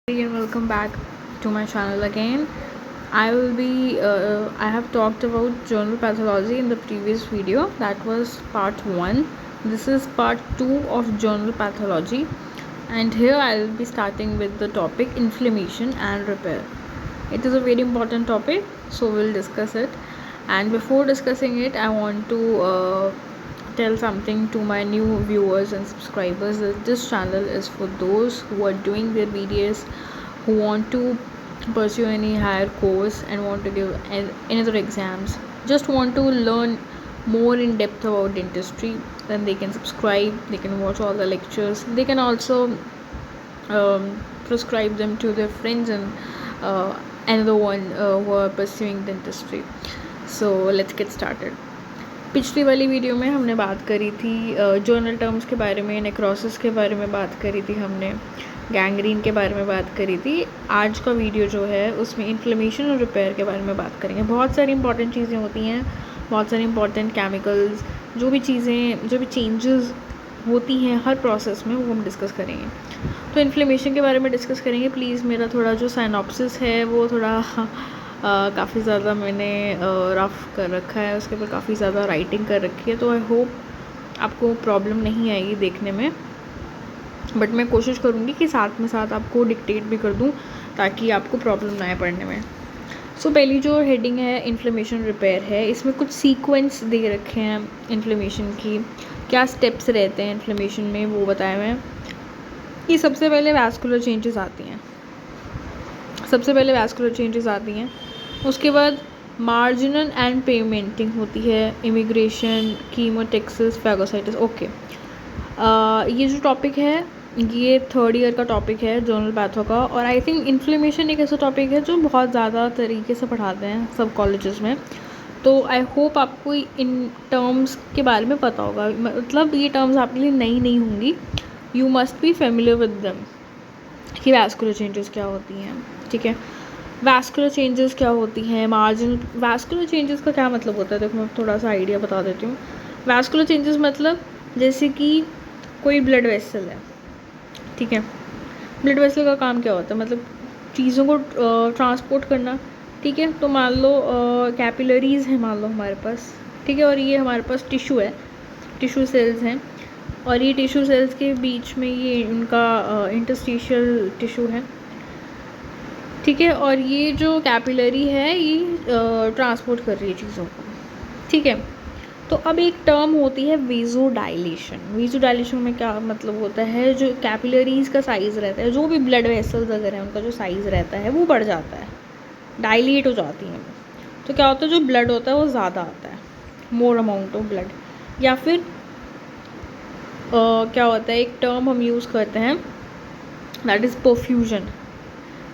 And welcome back to my channel again. I have talked about journal pathology in the previous video. That was part 1. This is part 2 of journal pathology, and here I will be starting with the topic inflammation and repair. It is a very important topic, so we'll discuss it. And before discussing it, I want to tell something to my new viewers and subscribers that this channel is for those who are doing their BDS, who want to pursue any higher course and want to give another exams, just want to learn more in depth about dentistry. Then they can subscribe, they can watch all the lectures, they can also prescribe them to their friends and another one who are pursuing dentistry. So let's get started. पिछली वाली video में हमने बात करी थी journal terms के बारे में, नेक्रोसिस के बारे में बात करी थी हमने, गैंग्रीन के बारे में बात करी थी. आज का वीडियो जो है उसमें इन्फ्लेमेशन और रिपेयर के बारे में बात करेंगे. बहुत सारी इंपॉर्टेंट चीज़ें होती हैं, बहुत सारी इंपॉर्टेंट केमिकल्स, जो भी चेंजेस होती हैं हर प्रोसेस में, वो हम डिस्कस करेंगे. तो इन्फ्लेमेशन के बारे में डिस्कस करेंगे. प्लीज़ मेरा थोड़ा जो साइनॉप्सिस है वो थोड़ा काफ़ी ज़्यादा मैंने रफ़ कर रखा है, उसके ऊपर काफ़ी ज़्यादा राइटिंग कर रखी है, तो आई होप आपको प्रॉब्लम नहीं आएगी देखने में. बट मैं कोशिश करूँगी कि साथ में साथ आपको डिक्टेट भी कर दूँ ताकि आपको प्रॉब्लम ना आए पढ़ने में. सो पहली जो हेडिंग है इन्फ्लेमेशन रिपेयर है. इसमें कुछ सीक्वेंस दे रखे हैं इन्फ्लेमेशन की, क्या स्टेप्स रहते हैं इन्फ्लेमेशन में वो बताया हुए हैं. कि सबसे पहले वैस्कुलर चेंजेस आती हैं. उसके बाद मार्जिनल एंड पेमेंटिंग होती है, इमिग्रेशन, कीमोटेक्सिस, फैगोसाइटिस. ओके, ये जो टॉपिक है ये 3rd ईयर का टॉपिक है जर्नल पैथो का. और आई थिंक इन्फ्लेमेशन एक ऐसा टॉपिक है जो बहुत ज़्यादा तरीके से पढ़ाते हैं सब कॉलेजेस में. तो आई होप आपको इन टर्म्स के बारे में पता होगा. मतलब ये टर्म्स आपके लिए नई नहीं होंगी. You must be familiar with them कि वैस्कुलर चेंजेस क्या होती हैं. ठीक है, वैस्कुलर चेंजेस क्या होती हैं, मार्जिनल. वैस्कुलर चेंजेस का क्या मतलब होता है, देखो मैं थोड़ा सा आइडिया बता देती हूँ. वैस्कुलर चेंजेस मतलब जैसे कि कोई ब्लड वेसल है, ठीक है. ब्लड वेसल का काम क्या होता है, मतलब चीज़ों को ट्रांसपोर्ट करना. ठीक है, तो मान लो कैपिलरीज़ हैं मान लो हमारे पास, ठीक है, और ये हमारे पास टिश्यू है, टिश्यू सेल्स हैं, और ये टिश्यू सेल्स के बीच में ये उनका इंटरस्टिशियल टिश्यू है, ठीक है. और ये जो कैपिलरी है ये ट्रांसपोर्ट कर रही है चीज़ों को, ठीक है. तो अब एक टर्म होती है वेज़ोडाइलेशन. वेज़ोडाइलेशन में क्या मतलब होता है, जो कैपिलरीज़ का साइज़ रहता है, जो भी ब्लड वेसल्स अगर हैं उनका जो साइज़ रहता है वो बढ़ जाता है, डायलेट हो जाती हैं. तो क्या होता है, जो ब्लड होता है वो ज़्यादा आता है, मोर अमाउंट ऑफ ब्लड. या फिर क्या होता है, एक टर्म हम यूज़ करते हैं दैट इज़ परफ्यूजन.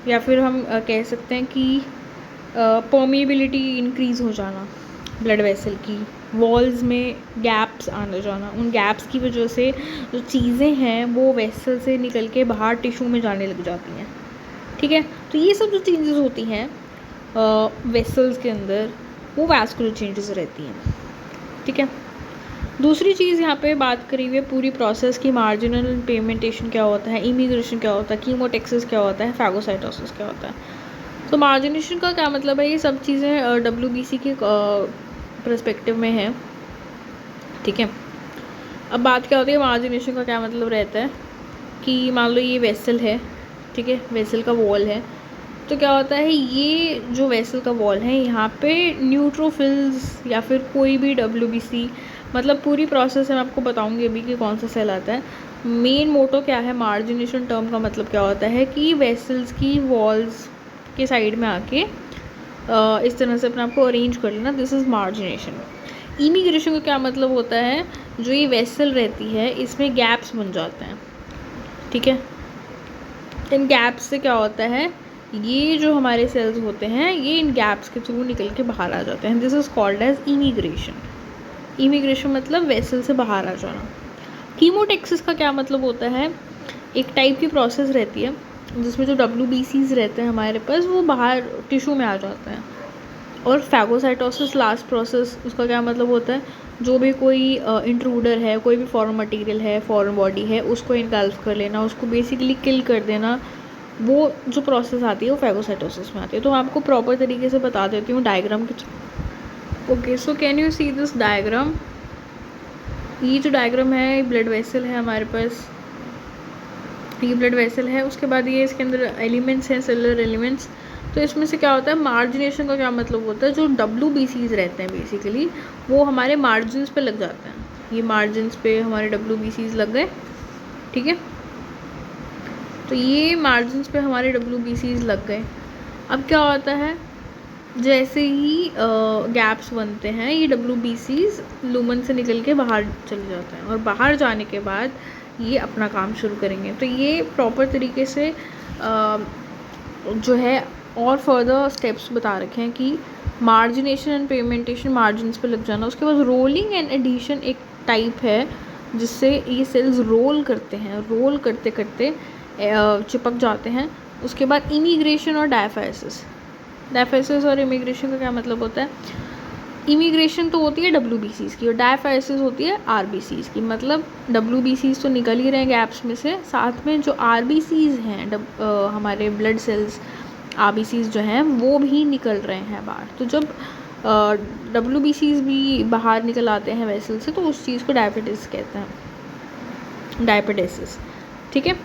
या फिर हम कह सकते हैं कि परमिएबिलिटी इंक्रीज़ हो जाना ब्लड वेसल की, वॉल्स में गैप्स आने जाना. उन गैप्स की वजह से जो चीज़ें हैं वो वेसल से निकल के बाहर टिश्यू में जाने लग जाती हैं, ठीक है. तो ये सब जो चेंजेस होती हैं वेसल्स के अंदर, वो वैस्कुलर चेंजेस रहती हैं, ठीक है. दूसरी चीज़ यहाँ पे बात करी हुई है पूरी प्रोसेस की, मार्जिनल पेमेंटेशन क्या होता है, इमिग्रेशन क्या होता है, कीमोटेक्सिस क्या होता है, फैगोसाइटोसिस क्या होता है. तो मार्जिनेशन का क्या मतलब है, ये सब चीज़ें WBC के पर्सपेक्टिव में है, ठीक है. अब बात क्या होती है, मार्जिनेशन का क्या मतलब रहता है कि मान लो ये वेसल है, ठीक है, वेसल का वॉल है. तो क्या होता है, ये जो वेसल का वॉल है यहाँ पे न्यूट्रोफिल्स या फिर कोई भी WBC, मतलब पूरी प्रोसेस मैं आपको बताऊंगी अभी कि कौन सा सेल आता है. मेन मोटो क्या है, मार्जिनेशन टर्म का मतलब क्या होता है कि वेसल्स की वॉल्स के साइड में आके इस तरह से अपने आप को अरेंज कर लेना, दिस इज़ मार्जिनेशन. इमिग्रेशन का क्या मतलब होता है, जो ये वेसल रहती है इसमें गैप्स बन जाते हैं, ठीक है. इन गैप्स से क्या होता है, ये जो हमारे सेल्स होते हैं ये इन गैप्स के थ्रू निकल के बाहर आ जाते हैं. This is called as emigration. Emigration मतलब वेसल से बाहर आ जाना. कीमोटेक्सिस का क्या मतलब होता है, एक टाइप की प्रोसेस रहती है जिसमें जो WBCs रहते हैं हमारे पास वो बाहर टिश्यू में आ जाते हैं. और फैगोसाइटोसिस लास्ट प्रोसेस, उसका क्या मतलब होता है, जो भी कोई इंट्रूडर है, कोई भी फॉरेन मटेरियल है, फॉरेन बॉडी है, उसको इनगल्फ कर लेना, उसको बेसिकली किल कर देना, वो जो प्रोसेस आती है वो फेगोसाइटोसिस में आती है। तो मैं आपको प्रॉपर तरीके से बता देती हूँ डायग्राम के through. Okay, so can you see this diagram. ये जो डायग्राम है ये ब्लड वेसल है हमारे पास, ये ब्लड वेसल है। उसके बाद ये इसके अंदर एलिमेंट्स हैं, सेलुलर एलिमेंट्स। तो इसमें से क्या होता है, मार्जिनेशन का क्या मतलब होता है, जो WBCs रहते हैं बेसिकली वो हमारे मार्जिन्स पे लग जाते हैं। ये मार्जिन्स पे हमारे WBCs लग गए, ठीक है। तो ये मार्जिन्स पे हमारे WBCs लग गए। अब क्या होता है, जैसे ही गैप्स बनते हैं ये WBCs लूमन से निकल के बाहर चले जाते हैं, और बाहर जाने के बाद ये अपना काम शुरू करेंगे। तो ये प्रॉपर तरीके से जो है और फर्दर स्टेप्स बता रखे हैं कि मार्जिनेशन एंड पेगमेंटेशन, मार्जिन्स पे लग जाना। उसके बाद रोलिंग एंड एडिशन एक टाइप है जिससे ये सेल्स रोल करते हैं, रोल करते करते चिपक जाते हैं। उसके बाद इमिग्रेशन और डायफाइसिस। डायफाइसिस और इमिग्रेशन का क्या मतलब होता है, इमिग्रेशन तो होती है WBCs की और डायफाइसिस होती है RBCs की। मतलब WBCs तो निकल ही रहे हैं गैप्स में से, साथ में जो RBCs हैं हमारे ब्लड सेल्स RBCs जो हैं वो भी निकल रहे हैं बाहर। तो जब WBCs भी बाहर निकल आते हैं वेसल से तो उस चीज़ को डायबिटीज कहते हैं, डायबिटीसिस, ठीक है।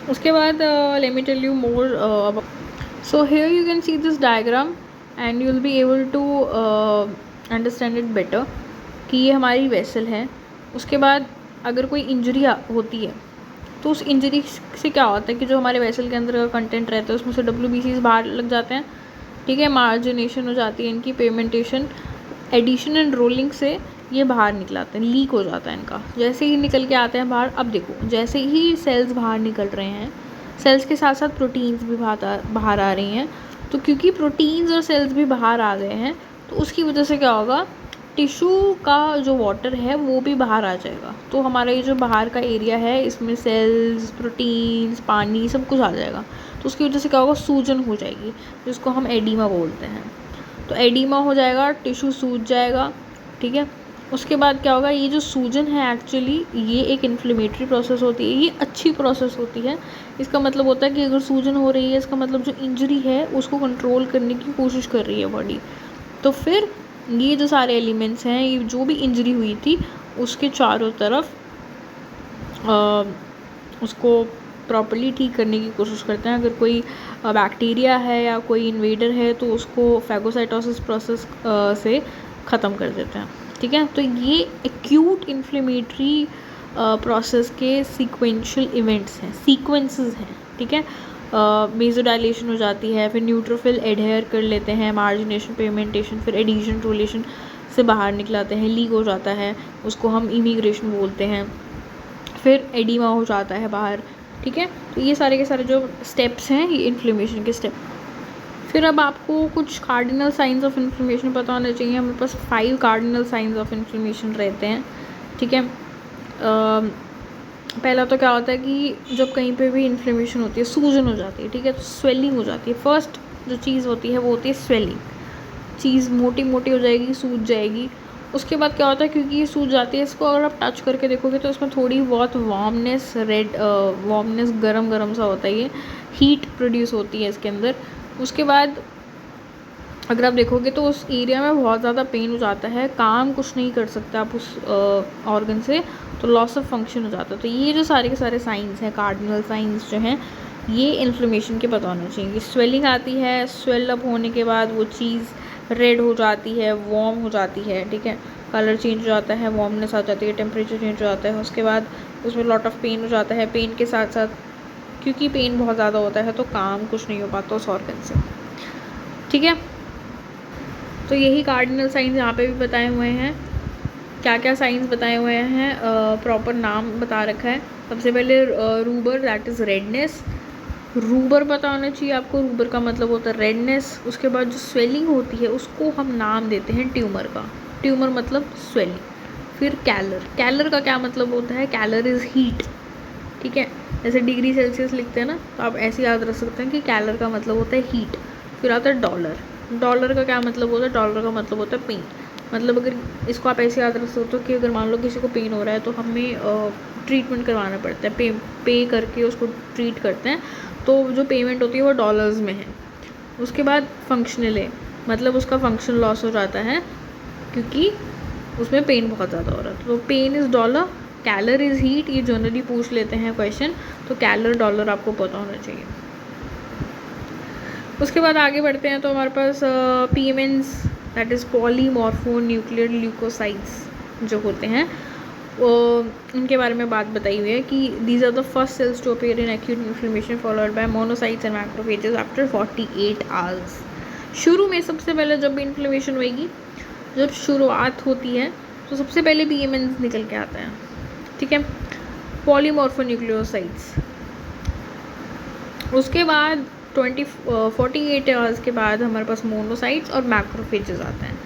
उसके बाद let me tell you more about, so here you can see this diagram and you will be able to understand it better कि ये हमारी वेसल है। उसके बाद अगर कोई इंजरी होती है तो उस इंजरी से क्या होता है कि जो हमारे वेसल के अंदर का कंटेंट रहता है उसमें से WBCs बाहर लग जाते हैं, ठीक है। मार्जिनेशन हो जाती है इनकी, पेगमेंटेशन, एडिशन एंड रोलिंग से ये बाहर निकलाते हैं, लीक हो जाता है इनका। जैसे ही निकल के आते हैं बाहर, अब देखो जैसे ही सेल्स बाहर निकल रहे हैं, सेल्स के साथ साथ प्रोटीन्स भी बाहर आ रही हैं। तो क्योंकि प्रोटीन्स और सेल्स भी बाहर आ गए हैं तो उसकी वजह से क्या होगा, टिश्यू का जो वाटर है वो भी बाहर आ जाएगा। तो हमारा ये जो बाहर का एरिया है इसमें सेल्स, प्रोटीन्स, पानी सब कुछ आ जाएगा। तो उसकी वजह से क्या होगा, सूजन हो जाएगी जिसको हम एडिमा बोलते हैं। तो एडिमा हो जाएगा, टिश्यू सूज जाएगा, ठीक है। उसके बाद क्या होगा, ये जो सूजन है एक्चुअली ये एक इन्फ्लेमेटरी प्रोसेस होती है, ये अच्छी प्रोसेस होती है। इसका मतलब होता है कि अगर सूजन हो रही है इसका मतलब जो इंजरी है उसको कंट्रोल करने की कोशिश कर रही है बॉडी। तो फिर ये जो सारे एलिमेंट्स हैं, ये जो भी इंजरी हुई थी उसके चारों तरफ उसको प्रॉपर्ली ठीक करने की कोशिश करते हैं। अगर कोई बैक्टीरिया है या कोई इन्वेडर है तो उसको फेगोसाइटोसिस प्रोसेस से ख़त्म कर देते हैं, ठीक है। तो ये एक्यूट इन्फ्लेमेटरी प्रोसेस के सीक्वेंशियल इवेंट्स हैं, सीक्वेंसेस हैं, ठीक है। मेसोडाइलेशन हो जाती है, फिर न्यूट्रोफिल एडहेयर कर लेते हैं, मार्जिनेशन, पेगमेंटेशन, फिर एडिशन, रोलेशन से बाहर निकलाते हैं, लीक हो जाता है, उसको हम इमिग्रेशन बोलते हैं, फिर एडिमा हो जाता है बाहर, ठीक है। तो ये सारे के सारे जो स्टेप्स हैं ये इन्फ्लेमेशन के स्टेप। फिर अब आपको कुछ कार्डिनल साइंस ऑफ इन्फ्लेमेशन पता होने चाहिए। हमारे पास 5 कार्डिनल साइंस ऑफ इन्फ्लेमेशन रहते हैं, ठीक है। पहला तो क्या होता है कि जब कहीं पे भी इन्फ्लेमेशन होती है, सूजन हो जाती है, ठीक है, तो स्वेलिंग हो जाती है। फर्स्ट जो चीज़ होती है वो होती है स्वेलिंग, चीज़ मोटी मोटी हो जाएगी, सूज जाएगी। उसके बाद क्या होता है, क्योंकि ये सूज जाती है, इसको अगर आप टच करके देखोगे तो इसमें थोड़ी बहुत वार्मनेस, वार्मनेस, गरम गरम सा होता है, ये हीट प्रोड्यूस होती है इसके अंदर। उसके बाद अगर आप देखोगे तो उस एरिया में बहुत ज़्यादा पेन हो जाता है, काम कुछ नहीं कर सकते आप उस ऑर्गन से, तो लॉस ऑफ फंक्शन हो जाता है। तो ये जो सारे के सारे साइंस हैं, कार्डिनल साइंस जो हैं, ये इन्फ्लेमेशन के पता होने चाहिए। स्वेलिंग आती है, स्वेल अप होने के बाद वो चीज़ रेड हो जाती है, वार्म हो जाती है, ठीक है, कलर चेंज हो जाता है, वार्मनेस आ जाती है, टेम्परेचर चेंज हो जाता है। उसके बाद उसमें लॉट ऑफ पेन हो जाता है। पेन के साथ साथ, क्योंकि पेन बहुत ज़्यादा होता है तो काम कुछ नहीं हो पाता उस ऑर्गन से, ठीक है। तो यही कार्डिनल साइंस यहाँ पे भी बताए हुए हैं। क्या क्या साइंस बताए हुए हैं, प्रॉपर नाम बता रखा है। सबसे पहले रूबर, दैट इज़ रेडनेस। रूबर पता होना चाहिए आपको, रूबर का मतलब होता है रेडनेस। उसके बाद जो स्वेलिंग होती है उसको हम नाम देते हैं ट्यूमर का, ट्यूमर मतलब स्वेलिंग। फिर कैलर, कैलर का क्या मतलब होता है, कैलर इज़ हीट, ठीक है। जैसे डिग्री सेल्सियस लिखते हैं ना, तो आप ऐसे याद रख सकते हैं कि कैलर का मतलब होता है हीट। फिर आता है डॉलर, डॉलर का क्या मतलब होता है, डॉलर का मतलब होता है पेन। मतलब अगर इसको आप ऐसे याद रख सकते हो कि अगर मान लो किसी को पेन हो रहा है तो हमें ट्रीटमेंट करवाना पड़ता है, पे करके उसको ट्रीट करते हैं, तो जो पेमेंट होती है वो डॉलर्स में है। उसके बाद फंक्शनल है, मतलब उसका फंक्शन लॉस हो जाता है क्योंकि उसमें पेन बहुत ज़्यादा हो रहा है। तो pain is dolor, calor is heat, ये जनरली पूछ लेते हैं क्वेश्चन, तो कैलर डॉलर आपको पता होना चाहिए। उसके बाद आगे बढ़ते हैं तो हमारे पास PMNs that is polymorphonuclear leukocytes जो होते हैं, उनके बारे में बात बताई हुई है कि these are the first cells to appear in acute inflammation followed by monocytes and macrophages after 48 hours. शुरू में सबसे पहले जब भी इन्फ्लेमेशन होएगी, जब शुरुआत होती है तो सबसे पहले PMNs निकल के आता है, ठीक है, पॉलीमॉर्फोन्यूक्लियोसाइट्स। उसके बाद 48 आवर्स के बाद हमारे पास मोनोसाइट्स और मैक्रोफेजेस आते हैं,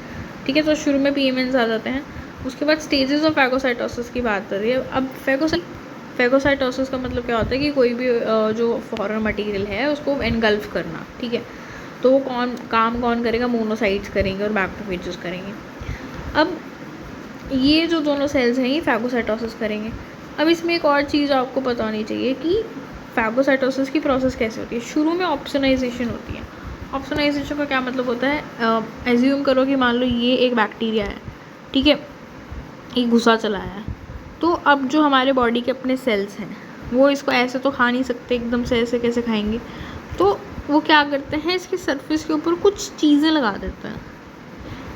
ठीक है। तो शुरू में PMNs आ जाते हैं। उसके बाद स्टेजेस ऑफ फैगोसाइटोसिस की बात कर रही है। अब फैगोसाइटोसिस का मतलब क्या होता है कि कोई भी जो फॉरेन मटेरियल है उसको एनगल्फ करना, ठीक है। तो वो कौन करेगा, मोनोसाइट्स करेंगे और मैक्रोफेजेस करेंगे। अब ये जो दोनों सेल्स हैं ये फैगोसाइटोसिस करेंगे। अब इसमें एक और चीज़ आपको पता होनी चाहिए कि फैगोसाइटोसिस की प्रोसेस कैसे होती है। शुरू में ऑप्सोनाइजेशन होती है। ऑप्सोनाइजेशन का क्या मतलब होता है, एज्यूम करो कि मान लो ये एक बैक्टीरिया है, ठीक है, ये घुसा चला है, तो अब जो हमारे बॉडी के अपने सेल्स हैं वो इसको ऐसे तो खा नहीं सकते, एकदम से ऐसे कैसे खाएंगे, तो वो क्या करते हैं, इसके सरफेस के ऊपर कुछ चीज़ें लगा देते हैं,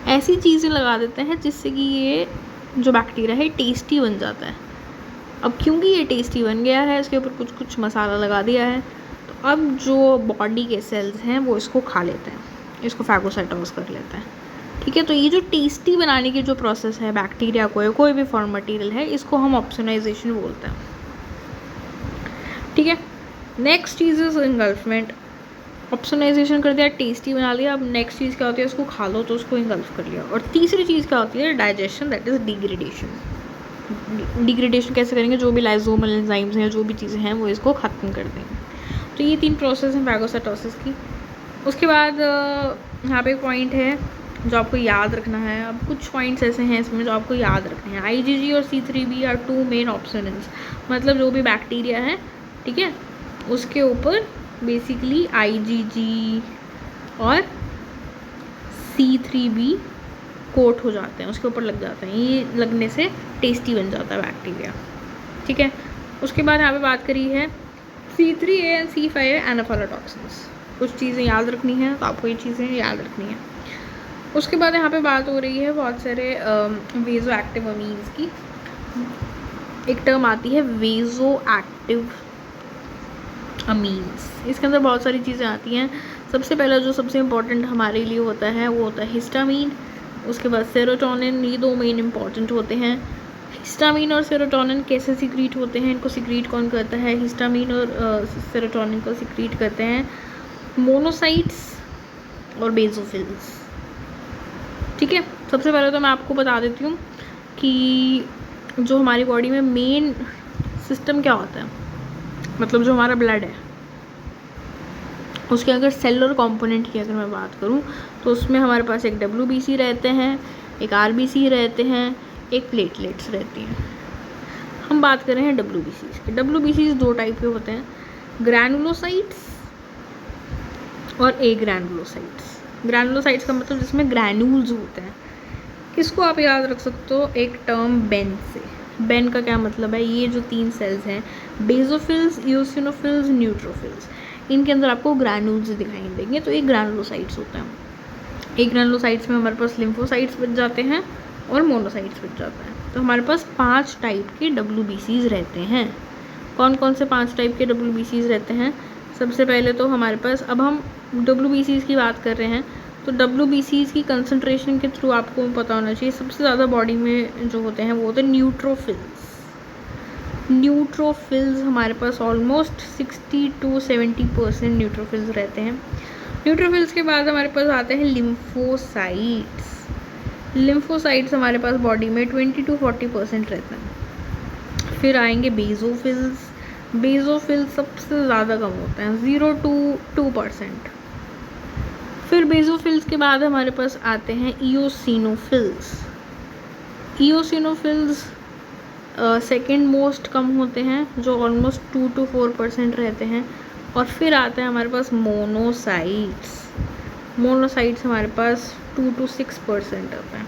ऐसी चीज़ें लगा देते हैं जिससे कि ये जो बैक्टीरिया है टेस्टी बन जाता है। अब क्योंकि ये टेस्टी बन गया है, इसके ऊपर कुछ मसाला लगा दिया है, तो अब जो बॉडी के सेल्स हैं वो इसको खा लेते हैं, इसको फैगोसाइटोसिस कर लेते हैं, ठीक है। तो ये जो टेस्टी बनाने की जो प्रोसेस है बैक्टीरिया को या कोई भी फॉरेन मटेरियल है, इसको हम ऑप्सोनाइजेशन बोलते हैं, ठीक है। नेक्स्ट चीज़ इज इंगल्फमेंट। ऑप्सोनाइजेशन कर दिया, टेस्टी बना लिया, अब नेक्स्ट चीज़ क्या होती है, उसको खा लो तो उसको इंगल्फ कर लिया। और तीसरी चीज़ क्या होती है, digestion, that is degradation. Degradation कैसे करेंगे, जो भी लाइजोमल एंजाइम्स हैं, जो भी चीज़ें हैं वो इसको ख़त्म कर देंगे। तो ये 3 प्रोसेस हैं फैगोसाइटोसिस की। उसके बाद यहाँ पे एक पॉइंट है जो आपको याद रखना है। अब कुछ पॉइंट्स ऐसे हैं इसमें जो आपको याद रखने हैं। IgG और C3b आर 2 मेन ऑप्सोनेंस, मतलब जो भी बैक्टीरिया है, ठीक है, उसके ऊपर बेसिकली IgG और C3b कोट हो जाते हैं, उसके ऊपर लग जाते हैं। ये लगने से टेस्टी बन जाता है बैक्टीरिया, ठीक है। उसके बाद यहाँ पे बात करी है C3a एंड C5a एनाफाइलोटॉक्सिन्स। कुछ चीज़ें याद रखनी है, तो आपको ये चीज़ें याद रखनी है। उसके बाद यहाँ पे बात हो रही है बहुत सारे वेजो एक्टिव अमीन्स की। एक टर्म आती है वेजो एक्टिव अमीन्स, इसके अंदर बहुत सारी चीज़ें आती हैं। सबसे पहला जो सबसे इम्पॉर्टेंट हमारे लिए होता है वो होता है हिस्टामीन। उसके बाद सेरोटोनिन, ये 2 मेन इम्पॉर्टेंट होते हैं। हिस्टामीन और सेरोटोनिन कैसे सिक्रीट होते हैं, इनको सिक्रीट कौन करता है, हिस्टामीन और सेरोटोनिन को सिक्रीट करते हैं मोनोसाइट्स और बेसोफिल्स, ठीक है। सबसे पहले तो मैं आपको बता देती हूँ कि जो हमारी बॉडी में मेन सिस्टम क्या होता है, मतलब जो हमारा ब्लड है उसके अगर सेलुलर कंपोनेंट की अगर मैं बात करूँ तो उसमें हमारे पास एक WBC रहते हैं, एक RBC रहते हैं, एक प्लेटलेट्स रहती हैं। हम बात कर रहे हैं WBCs की। WBCs 2 टाइप के होते हैं, ग्रैनुलोसाइट्स और एग्रैनुलोसाइट्स। ग्रैनुलोसाइट्स का मतलब जिसमें ग्रैन्यूल्स होते हैं। किसको आप याद रख सकते हो, एक टर्म बेन से। बेन का क्या मतलब है, ये जो 3 सेल्स हैं बेसोफिल्स, इओसिनोफिल्स, न्यूट्रोफिल्स, इनके अंदर आपको ग्रैन्यूल्स दिखाई देंगे, तो ये ग्रैनुलोसाइट्स होते हैं। एक ग्रैनुलोसाइट्स में हमारे पास लिम्फोसाइट्स बच जाते हैं और मोनोसाइट्स बच जाता है। तो हमारे पास 5 टाइप के WBCs रहते हैं। कौन कौन से 5 टाइप के WBCs रहते हैं, सबसे पहले तो हमारे पास, अब हम WBCs की बात कर रहे हैं तो WBCs की कंसंट्रेशन के थ्रू आपको पता होना चाहिए सबसे ज़्यादा बॉडी में जो होते हैं वो होते हैं न्यूट्रोफिल्स। न्यूट्रोफिल्स हमारे पास ऑलमोस्ट 60 to 70% न्यूट्रोफिल्स रहते हैं। न्यूट्रोफिल्स के बाद हमारे पास आते हैं लिम्फोसाइट्स। लिम्फोसाइट्स हमारे पास बॉडी में 20 to 40% रहते हैं। फिर आएंगे बेसोफिल्स। बेसोफिल्स सबसे ज़्यादा कम होते हैं, 0 to 2%। फिर बेसोफिल्स के बाद हमारे पास आते हैं इओसिनोफिल्स। इओसिनोफिल्स सेकेंड मोस्ट कम होते हैं जो ऑलमोस्ट 2 to 4% रहते हैं। और फिर आता है हमारे पास मोनोसाइट्स। मोनोसाइट्स हमारे पास 2 to 6% होते हैं।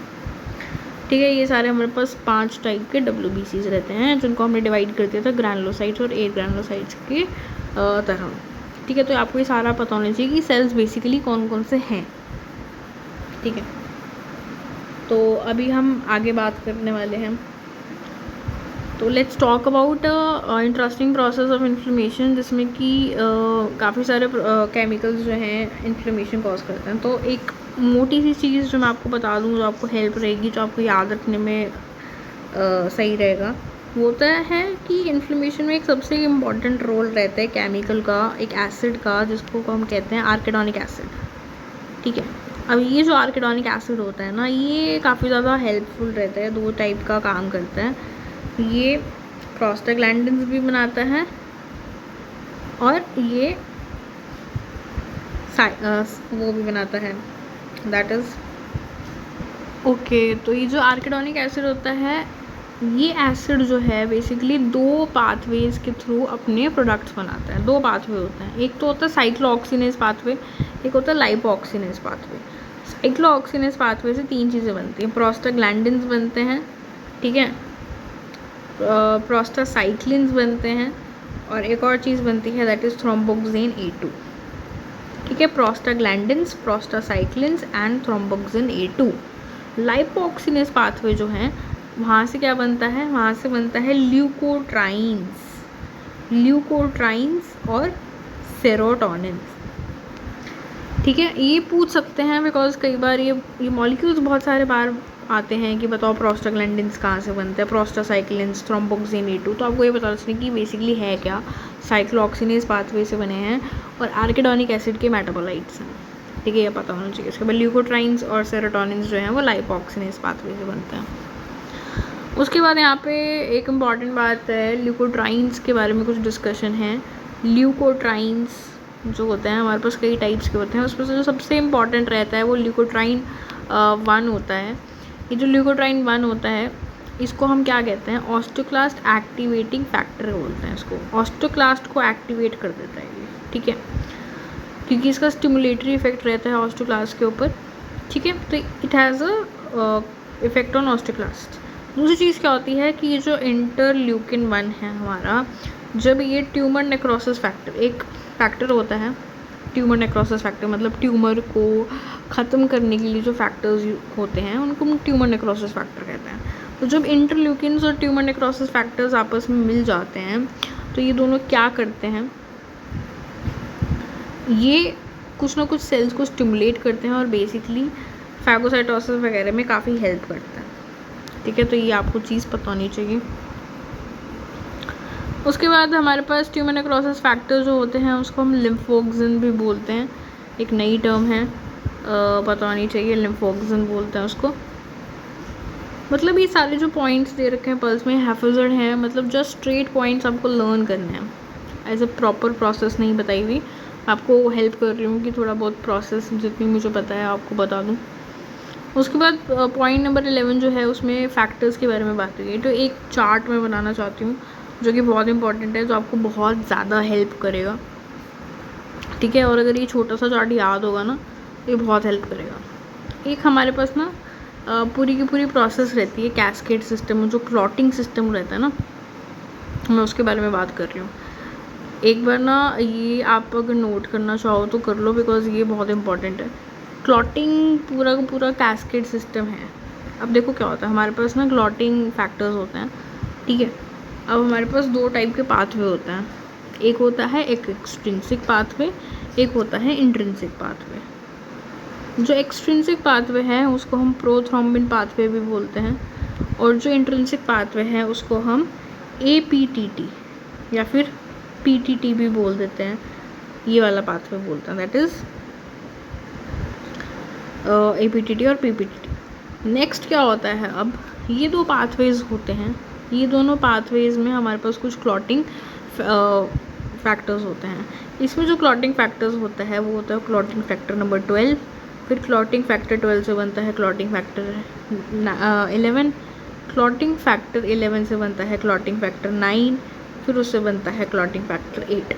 ठीक है, ये सारे हमारे पास 5 टाइप के WBCs रहते हैं जिनको हमने डिवाइड कर दिया था ग्रैनुलोसाइट्स और ए ग्रैनुलोसाइट्स के तरह। ठीक है, तो आपको ये सारा पता होना चाहिए कि सेल्स बेसिकली कौन कौन से हैं। ठीक है, तो अभी हम आगे बात करने वाले हैं। तो let's talk about interesting process of inflammation, जिसमें कि काफ़ी सारे केमिकल्स जो हैं इन्फ्लेमेशन कॉज करते हैं। तो एक मोटी सी चीज़ जो मैं आपको बता दूँ, जो आपको हेल्प रहेगी, जो आपको याद रखने में सही रहेगा, वो होता है कि इन्फ्लेमेशन में एक सबसे इम्पॉर्टेंट रोल रहता है केमिकल का, एक एसिड का, जिसको हम कहते हैं आर्किडोनिक एसिड। ठीक है, अब ये जो आर्किडोनिक एसिड होता है ना, ये काफ़ी ज़्यादा हेल्पफुल रहता है, 2 टाइप का काम करता है। ये प्रोस्टाग्लैंडिन्स भी बनाता है और ये वो भी बनाता है, दैट इज़ ओके। तो ये जो आर्किडोनिक एसिड होता है, ये एसिड जो है बेसिकली 2 पाथवेज के थ्रू अपने प्रोडक्ट्स बनाता है। 2 पाथवे होते हैं, एक तो होता है साइक्लोऑक्सीनेज पाथवे, एक होता है लाइपोऑक्सीनेज पाथवे। साइक्लोऑक्सीनेज पाथवे से 3 चीज़ें बनती हैं, प्रोस्टाग्लैंडिन्स बनते हैं, ठीक है, प्रोस्टासाइक्लिन्स बनते हैं, और एक और चीज़ बनती है दैट इज़ थ्रोम्बोक्सिन A2। ठीक है, prostaglandins, prostacyclins and thromboxane A2। Lipoxygenase pathway जो हैं, वहाँ से क्या बनता है, वहाँ से बनता है ल्यूकोट्राइन्स और सेरोटोनिन्स। ठीक है, ये पूछ सकते हैं बिकॉज कई बार ये मॉलिक्यूल्स बहुत सारे बार आते हैं कि बताओ प्रोस्टाग्लैंडिन्स कहाँ से बनते हैं, प्रोस्टासाइक्लिन्स, थ्रोम्बोक्सिन A2। तो आपको ये पता चलना कि बेसिकली है क्या, साइक्लोऑक्सीनेज पाथवे से बने हैं और आर्किडोनिक एसिड के मेटाबोलाइट्स हैं। ठीक है, ये पता होना चाहिए। इसके बाद ल्यूकोट्राइन्स और सेरोटोनिन्स जो हैं वो लाइपोऑक्सीनेज पाथवे से बनते हैं। उसके बाद यहाँ पे एक इम्पॉर्टेंट बात है, ल्यूकोट्राइन्स के बारे में कुछ डिस्कशन है। ल्यूकोट्राइन्स जो होते हैं हमारे पास कई टाइप्स के होते हैं, उसमें से जो सबसे इम्पॉर्टेंट रहता है वो ल्यूकोट्राइन 1 होता है। ये जो ल्यूकोट्राइन 1 होता है, इसको हम क्या कहते हैं, ऑस्टियोक्लास्ट एक्टिवेटिंग फैक्टर बोलते हैं इसको। ऑस्टियोक्लास्ट को एक्टिवेट कर देता है ये, ठीक है, क्योंकि इसका स्टिमुलेटरी इफेक्ट रहता है ऑस्टियोक्लास्ट के ऊपर। ठीक है, तो it has a effect on osteoclast. दूसरी चीज़ क्या होती है कि ये जो इंटरल्यूकिन 1 है हमारा, जब ये ट्यूमर नेक्रोसिस फैक्टर, एक फैक्टर होता है ट्यूमर नेक्रोसिस फैक्टर, मतलब ट्यूमर को ख़त्म करने के लिए जो फैक्टर्स होते हैं उनको हम ट्यूमर नेक्रोसिस फैक्टर कहते हैं। तो जब इंटरल्यूकिन्स और ट्यूमर नेक्रोसिस फैक्टर्स आपस में मिल जाते हैं तो ये दोनों क्या करते हैं, ये कुछ ना कुछ सेल्स को स्टिमुलेट करते हैं और बेसिकली फैगोसाइटोसिस वगैरह में काफ़ी हेल्प करते हैं। ठीक है, तो ये आपको चीज़ पता होनी चाहिए। उसके बाद हमारे पास ट्यूमर नेक्रोसिस फैक्टर जो होते हैं उसको हम लिम्फोक्सिन भी बोलते हैं, एक नई टर्म है, पता होनी चाहिए, लिम्फोक्सिन बोलते हैं उसको। मतलब ये सारे जो पॉइंट्स दे रखे हैं पल्स में हैफिज़र्ड हैं, मतलब जस्ट स्ट्रेट पॉइंट्स आपको लर्न करने हैं, एज अ प्रॉपर प्रोसेस नहीं बताई हुई। आपको हेल्प कर रही हूँ कि थोड़ा बहुत प्रोसेस जितनी मुझे पता है आपको बता दूँ। उसके बाद पॉइंट नंबर 11 जो है उसमें फैक्टर्स के बारे में बात हुई है। तो एक चार्ट मैं बनाना चाहती हूँ जो कि बहुत इंपॉर्टेंट है, जो आपको बहुत ज़्यादा हेल्प करेगा। ठीक है, और अगर ये छोटा सा चार्ट याद होगा ना तो ये बहुत हेल्प करेगा। एक हमारे पास ना पूरी की पूरी प्रोसेस रहती है कैस्केड सिस्टम, जो क्लॉटिंग सिस्टम रहता है ना, मैं उसके बारे में बात कर रही हूँ। एक बार ना ये आप अगर नोट करना चाहो तो कर लो, बिकॉज ये बहुत इंपॉर्टेंट है। क्लॉटिंग पूरा का पूरा कैस्केड सिस्टम है। अब देखो क्या होता है, हमारे पास ना क्लॉटिंग फैक्टर्स होते हैं, ठीक है। अब हमारे पास 2 टाइप के पाथवे होते हैं, एक होता है एक एक्सट्रिंसिक पाथवे, एक होता है इंट्रिंसिक पाथवे। जो एक्सट्रिंसिक पाथवे है उसको हम प्रोथ्रोम्बिन पाथवे भी बोलते हैं, और जो इंट्रिंसिक पाथवे है उसको हम APTT या फिर PTT भी बोल देते हैं, ये वाला पाथवे बोलते हैं, दैट इज़ APTT और PPTT। नेक्स्ट क्या होता है, अब ये 2 पाथवेज होते हैं, ये दोनों पाथवेज में हमारे पास कुछ क्लॉटिंग फैक्टर्स होते हैं। इसमें जो क्लॉटिंग फैक्टर्स होता है वो होता है क्लॉटिंग फैक्टर नंबर 12, फिर क्लॉटिंग फैक्टर 12 से बनता है क्लॉटिंग फैक्टर 11, क्लॉटिंग फैक्टर 11 से बनता है क्लॉटिंग फैक्टर 9, फिर उससे बनता है क्लॉटिंग फैक्टर 8।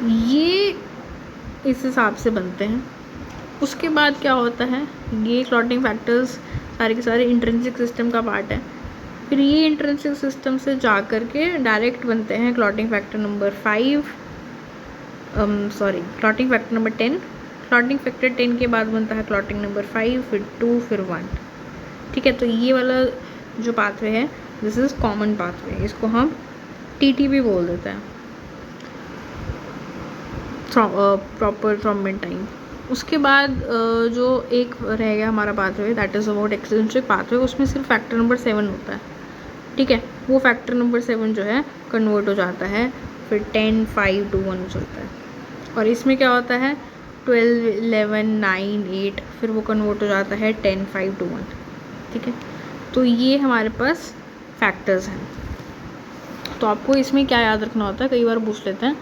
ये इस हिसाब से बनते हैं। उसके बाद क्या होता है, ये क्लॉटिंग फैक्टर्स सारे के सारे इंट्रिंसिक सिस्टम का पार्ट है। फिर ये इंट्रिंसिक सिस्टम से जा कर के डायरेक्ट बनते हैं clotting factor number 5, clotting factor number 10। Clotting factor 10 के बाद बनता है क्लॉटिंग नंबर 5, फिर 2, फिर 1। ठीक है, तो ये वाला जो पाथवे है दिस इज़ कॉमन पाथवे, इसको हम TT भी बोल देते हैं, प्रॉपर थ्रोम्बिन टाइम। उसके बाद जो एक रह गया हमारा pathway that is about extrinsic pathway, उसमें सिर्फ फैक्टर नंबर 7 होता है। ठीक है, वो फैक्टर नंबर 7 जो है कन्वर्ट हो जाता है फिर 10, 5, 2, 1 चलता है। और इसमें क्या होता है 12, 11, 9, 8, फिर वो कन्वर्ट हो जाता है 10, 5, 2, 1। ठीक है, तो ये हमारे पास फैक्टर्स हैं। तो आपको इसमें क्या याद रखना होता है, कई बार पूछ लेते हैं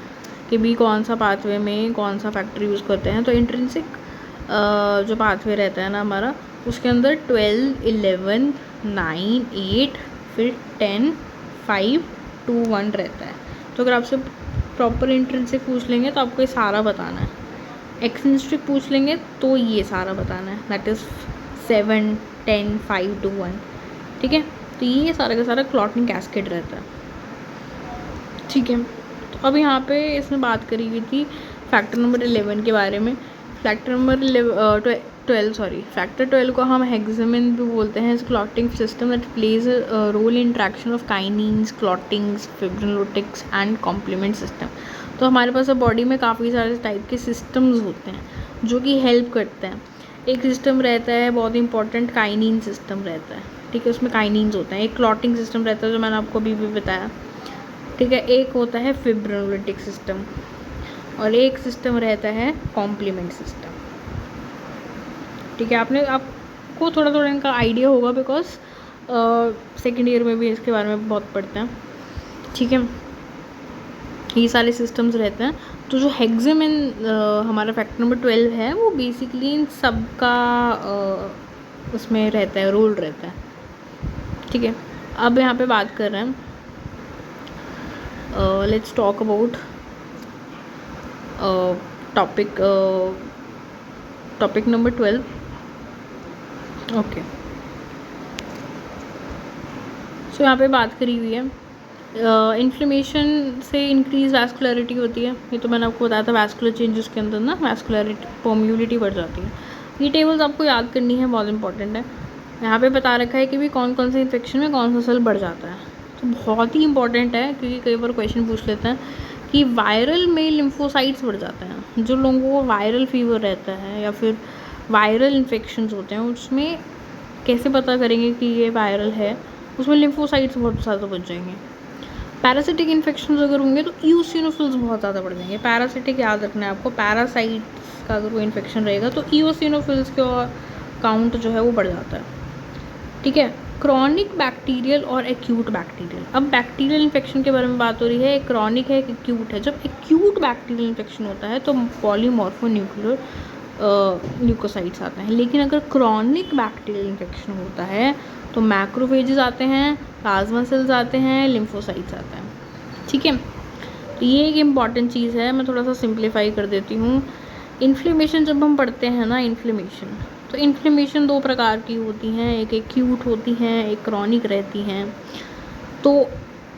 कि भी कौन सा पाथवे में कौन सा फैक्टर यूज़ करते हैं। तो इंट्रिंसिक जो पाथवे रहता है ना हमारा, उसके अंदर 12, 11, 9, 8, फिर 10, 5, 2, 1 रहता है। तो अगर आपसे प्रॉपर इंट्रिंसिक पूछ लेंगे तो आपको ये सारा बताना है, एक्सट्रिंसिक पूछ लेंगे तो ये सारा बताना है, दैट इज़ 7, 10, 5, 2, 1। ठीक है, तो ये सारा का सारा क्लॉटिंग कैस्केड रहता है। ठीक है, तो अब यहाँ पे इसमें बात करी हुई थी फैक्टर नंबर 11 के बारे में। फैक्टर नंबर 12 को हम हेक्सामिन भी बोलते हैं। इस clotting system that plays role in interaction of kinins, clottings, fibrinolytics and complement system. तो हमारे पास बॉडी में काफ़ी सारे टाइप के सिस्टम्स होते हैं जो कि हेल्प करते हैं। एक सिस्टम रहता है बहुत इंपॉर्टेंट, काइनिन सिस्टम रहता है। ठीक है, उसमें काइनिन्स होते हैं। एक क्लॉटिंग सिस्टम रहता है जो मैंने आपको अभी भी बताया। ठीक है, एक होता है फिब्रिनोलिटिक सिस्टम और एक सिस्टम रहता है कॉम्प्लीमेंट सिस्टम। ठीक है, आपको थोड़ा थोड़ा इनका आइडिया होगा बिकॉज सेकेंड ईयर में भी इसके बारे में बहुत पढ़ते हैं। ठीक है, ये सारे सिस्टम्स रहते हैं। तो जो हेक्सामिन हमारा फैक्टर नंबर 12 है वो बेसिकली इन सब का उसमें रहता है, रोल रहता है। ठीक है, अब यहाँ पे बात कर रहे हैं, let's talk about topic number 12. Okay, सो यहाँ पे बात करी हुई है इन्फ्लेमेशन से इंक्रीज वैस्कुलरिटी होती है। ये तो मैंने आपको बताया था, वैस्कुलर चेंजेस के अंदर ना वैस्कुलरिटी परम्यूलिटी बढ़ जाती है। ये टेबल्स आपको याद करनी है, बहुत इंपॉर्टेंट है। यहाँ पे बता रखा है कि भी कौन कौन से इन्फेक्शन में कौन सा सेल बढ़ जाता है, तो बहुत ही इंपॉर्टेंट है क्योंकि कई बार क्वेश्चन पूछ लेते हैं कि वायरल में लिम्फोसाइट्स बढ़ जाते हैं। जो लोगों को वायरल फीवर रहता है या फिर वायरल इन्फेक्शंस होते हैं उसमें कैसे पता करेंगे कि ये वायरल है, उसमें लिम्फोसाइट्स बहुत ज़्यादा बढ़ जाएंगे। पैरासिटिक इन्फेक्शंस अगर होंगे तो ईओसिनोफिल्स बहुत ज़्यादा बढ़ जाएंगे। पैरासिटिक याद रखना है आपको, पैरासाइट्स का अगर कोई इन्फेक्शन रहेगा तो ईओसिनोफिल्स का काउंट जो है वो बढ़ जाता है। ठीक है, क्रॉनिक बैक्टीरियल और एक्यूट बैक्टीरियल। अब बैक्टीरियल इन्फेक्शन के बारे में बात हो रही है, एक क्रॉनिक है एक एक्यूट है। जब एक्यूट बैक्टीरियल इन्फेक्शन होता है तो पॉलीमॉर्फोन्यूक्लियर ल्यूकोसाइट्स आते हैं, लेकिन अगर क्रॉनिक बैक्टीरियल इन्फेक्शन होता है तो मैक्रोफेजेस आते हैं, प्लाज्मा सेल्स आते हैं, लिम्फोसाइट्स आते हैं। ठीक है, तो ये एक इम्पॉर्टेंट चीज़ है, मैं थोड़ा सा सिंप्लीफाई कर देती हूँ। इन्फ्लेमेशन जब हम पढ़ते हैं ना, तो इन्फ्लेमेशन दो प्रकार की होती हैं, एक एक्यूट होती हैं, एक क्रॉनिक रहती हैं। तो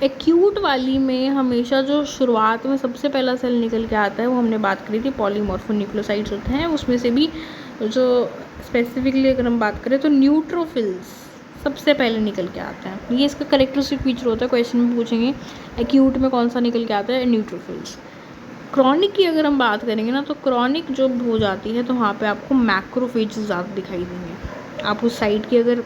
एक्यूट वाली में हमेशा जो शुरुआत में सबसे पहला सेल निकल के आता है वो हमने बात करी थी पॉलीमॉर्फोन्यूक्लियोसाइट्स होते हैं। उसमें से भी जो स्पेसिफिकली अगर हम बात करें तो न्यूट्रोफिल्स सबसे पहले निकल के आते हैं। ये इसका करेक्टरिस्टिक फीचर होता है, क्वेश्चन में पूछेंगे एक्यूट में कौन सा निकल के आता है, न्यूट्रोफिल्स। क्रॉनिक की अगर हम बात करेंगे ना तो क्रॉनिक जब हो जाती है तो वहाँ पे आपको मैक्रोफेजेस ज़्यादा दिखाई देंगे। आप उस साइड की अगर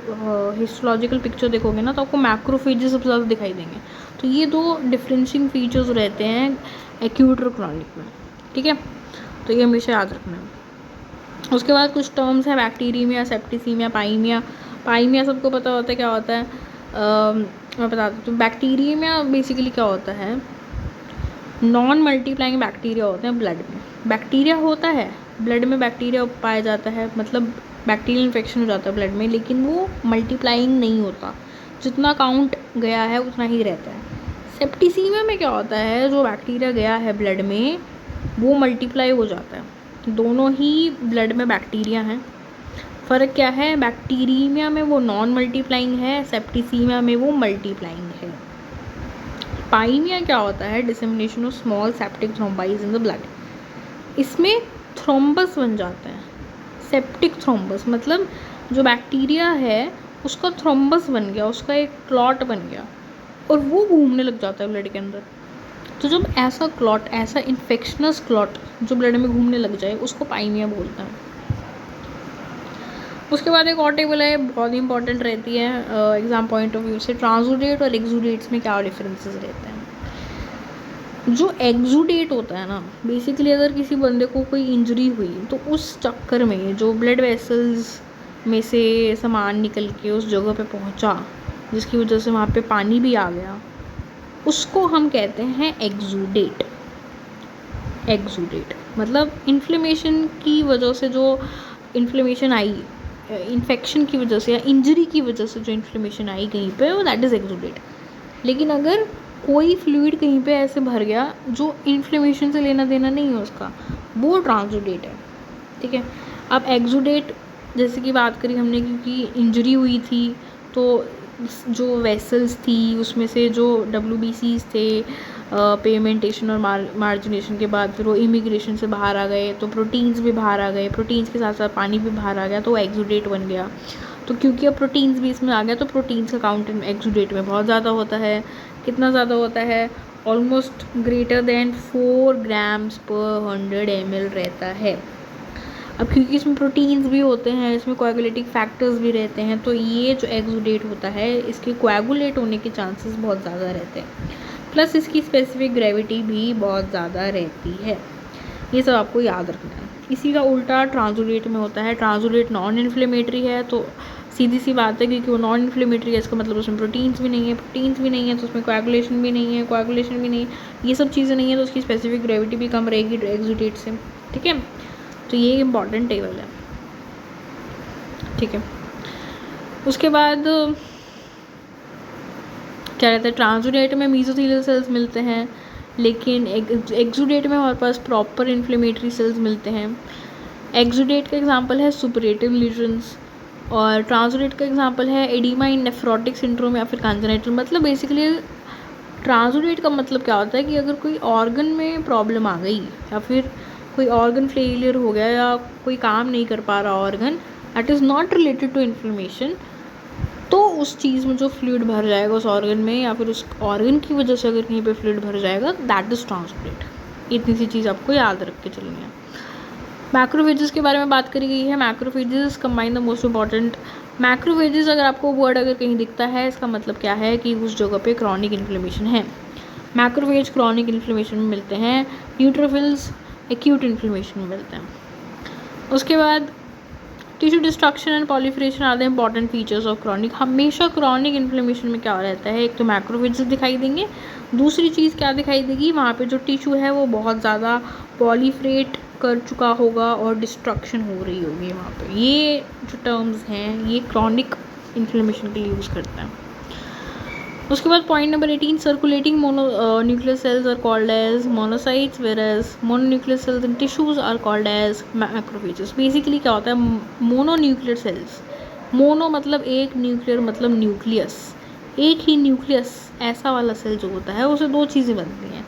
हिस्टोलॉजिकल पिक्चर देखोगे ना तो आपको मैक्रोफेजेस सबसे ज़्यादा दिखाई देंगे। तो ये दो डिफरेंशिंग फीचर्स रहते हैं एक्यूट और क्रॉनिक में। ठीक है, तो ये हमेशा याद रखना है। उसके बाद कुछ टर्म्स हैं, बैक्टीरियमिया, सेप्टिसीमिया, पाइमिया। पाइमिया सबको पता होता है क्या होता है, मैं बता देती हूँ। बैक्टीरियमिया बेसिकली क्या होता है, नॉन मल्टीप्लाइंग बैक्टीरिया होते हैं ब्लड में। बैक्टीरिया होता है ब्लड में, बैक्टीरिया पाया जाता है, मतलब बैक्टीरियल इन्फेक्शन हो जाता है ब्लड में, लेकिन वो मल्टीप्लाइंग नहीं होता, जितना काउंट गया है उतना ही रहता है। सेप्टिसीमिया में क्या होता है, जो बैक्टीरिया गया है ब्लड में वो मल्टीप्लाई हो जाता है। दोनों ही ब्लड में बैक्टीरिया हैं, फ़र्क क्या है, बैक्टीरिया में वो नॉन मल्टीप्लाइंग है, सेप्टिसीमिया में वो मल्टीप्लाइंग है। पाइमिया क्या होता है, dissemination of small septic thrombi in the blood. इसमें थ्रोम्बस बन जाते हैं, सेप्टिक थ्रोम्बस मतलब जो बैक्टीरिया है उसका थ्रोम्बस बन गया, उसका एक क्लॉट बन गया और वो घूमने लग जाता है ब्लड के अंदर। तो जब ऐसा क्लॉट, ऐसा इन्फेक्शनस क्लॉट जो ब्लड में घूमने लग जाए उसको पाइमिया बोलते हैं। उसके बाद एक और टेबल है, बहुत ही इंपॉर्टेंट रहती है एग्जाम पॉइंट ऑफ व्यू से, ट्रांसुडेट और एक्सुडेट्स में क्या डिफरेंसेस रहते हैं। जो एक्सुडेट होता है ना, बेसिकली अगर किसी बंदे को कोई इंजरी हुई तो उस चक्कर में जो ब्लड वेसल्स में से सामान निकल के उस जगह पे पहुंचा, जिसकी वजह से वहाँ पे पानी भी आ गया, उसको हम कहते हैं एक्सुडेट। एक्सुडेट मतलब इन्फ्लेमेशन की वजह से जो इन्फ्लेमेशन आई, इन्फेक्शन की वजह से या इंजरी की वजह से जो इन्फ्लेमेशन आई कहीं पे, वो दैट इज़ एक्सुडेट। लेकिन अगर कोई फ्लूइड कहीं पे ऐसे भर गया जो इन्फ्लेमेशन से लेना देना नहीं है उसका, वो ट्रांसुडेट है। ठीक है, अब एक्सुडेट जैसे कि बात करी हमने, क्योंकि इंजरी हुई थी तो जो वेसल्स थी उसमें से जो WBCs थे, पेमेंटेशन और मार्जिनेशन के बाद फिर वो इमिग्रेशन से बाहर आ गए, तो प्रोटीन्स भी बाहर आ गए, प्रोटीन्स के साथ साथ पानी भी बाहर आ गया, तो वो एक्सुडेट बन गया। तो क्योंकि अब प्रोटीन्स भी इसमें आ गया तो प्रोटीन्स का काउंट एक्सुडेट में बहुत ज़्यादा होता है। कितना ज़्यादा होता है, almost greater than 4 grams per 100 ml रहता है। अब क्योंकि इसमें प्रोटीन्स भी होते हैं, इसमें कोएगुलेटिंग फैक्टर्स भी रहते हैं, तो ये जो एक्सुडेट होता है इसके कोएगुलेट होने के चांसेस बहुत ज़्यादा रहते हैं, प्लस इसकी स्पेसिफिक ग्रेविटी भी बहुत ज़्यादा रहती है। ये सब आपको याद रखना है। इसी का उल्टा ट्रांसुडेट में होता है। ट्रांसुडेट नॉन इन्फ्लेमेटरी है, तो सीधी सी बात है, क्योंकि वो नॉन इन्फ्लेमेटरी है इसका मतलब उसमें प्रोटीन्स भी नहीं है, प्रोटीन्स भी नहीं है तो उसमें कोएगुलेशन भी नहीं है, कोएगुलेशन भी नहीं है, ये सब चीज़ें नहीं है तो उसकी स्पेसिफिक ग्रेविटी भी कम रहेगी एक्सुडेट से। ठीक है, तो ये इंपॉर्टेंट टेबल है। ठीक है, उसके बाद क्या रहता है, ट्रांसुडेट में मेसोथेलियल सेल्स मिलते हैं, लेकिन एक्सुडेट में हमारे पास प्रॉपर इन्फ्लेमेटरी सेल्स मिलते हैं। एक्सुडेट का एग्जांपल है सुपरेटिव लीजन्स और ट्रांसुडेट का एग्जांपल है एडिमा इन नेफ्रोटिक सिंड्रोम या फिर कंजेनिटल। मतलब बेसिकली ट्रांसुडेट का मतलब क्या होता है कि अगर कोई ऑर्गन में प्रॉब्लम आ गई या फिर कोई ऑर्गन फेलियर हो गया या कोई काम नहीं कर पा रहा organ, that is not related to inflammation, तो उस चीज़ में जो फ्लूइड भर जाएगा उस ऑर्गन में या फिर उस ऑर्गन की वजह से अगर कहीं पे फ्लूइड भर जाएगा, दैट इज़ ट्रांसुडेट। इतनी सी चीज़ आपको याद रख के चलनी है। मैक्रोफेजेस के बारे में बात करी गई है। Macrophages combine the most important. Macrophages अगर आपको वर्ड अगर कहीं दिखता है, इसका मतलब क्या है कि उस जगह पे क्रॉनिक इन्फ्लेमेशन है। मैक्रोफेज क्रॉनिक इन्फ्लेमेशन में मिलते हैं, न्यूट्रोफिल्स एक्यूट इन्फ्लेमेशन में मिलते हैं। उसके बाद tissue destruction and proliferation are the important features of chronic. हमेशा क्रॉनिक इन्फ्लेमेशन में क्या रहता है, एक तो मैक्रोफेजेस दिखाई देंगे, दूसरी चीज़ क्या दिखाई देगी, वहाँ पे जो टिश्यू है वो बहुत ज़्यादा पॉलीफ्रेट कर चुका होगा और डिस्ट्रक्शन हो रही होगी वहाँ पे। ये जो टर्म्स हैं ये क्रॉनिक इन्फ्लेमेशन के लिए यूज़ करते हैं। उसके बाद point number 18, circulating mononuclear cells are called as monocytes, whereas mononuclear cells in tissues are called as macrophages. Basically क्या होता है, मोनोन्यूक्लियर सेल्स, मोनो मतलब एक, न्यूक्लियर मतलब न्यूक्लियस, एक ही न्यूक्लियस ऐसा वाला सेल जो होता है उसे दो चीज़ें बनती हैं,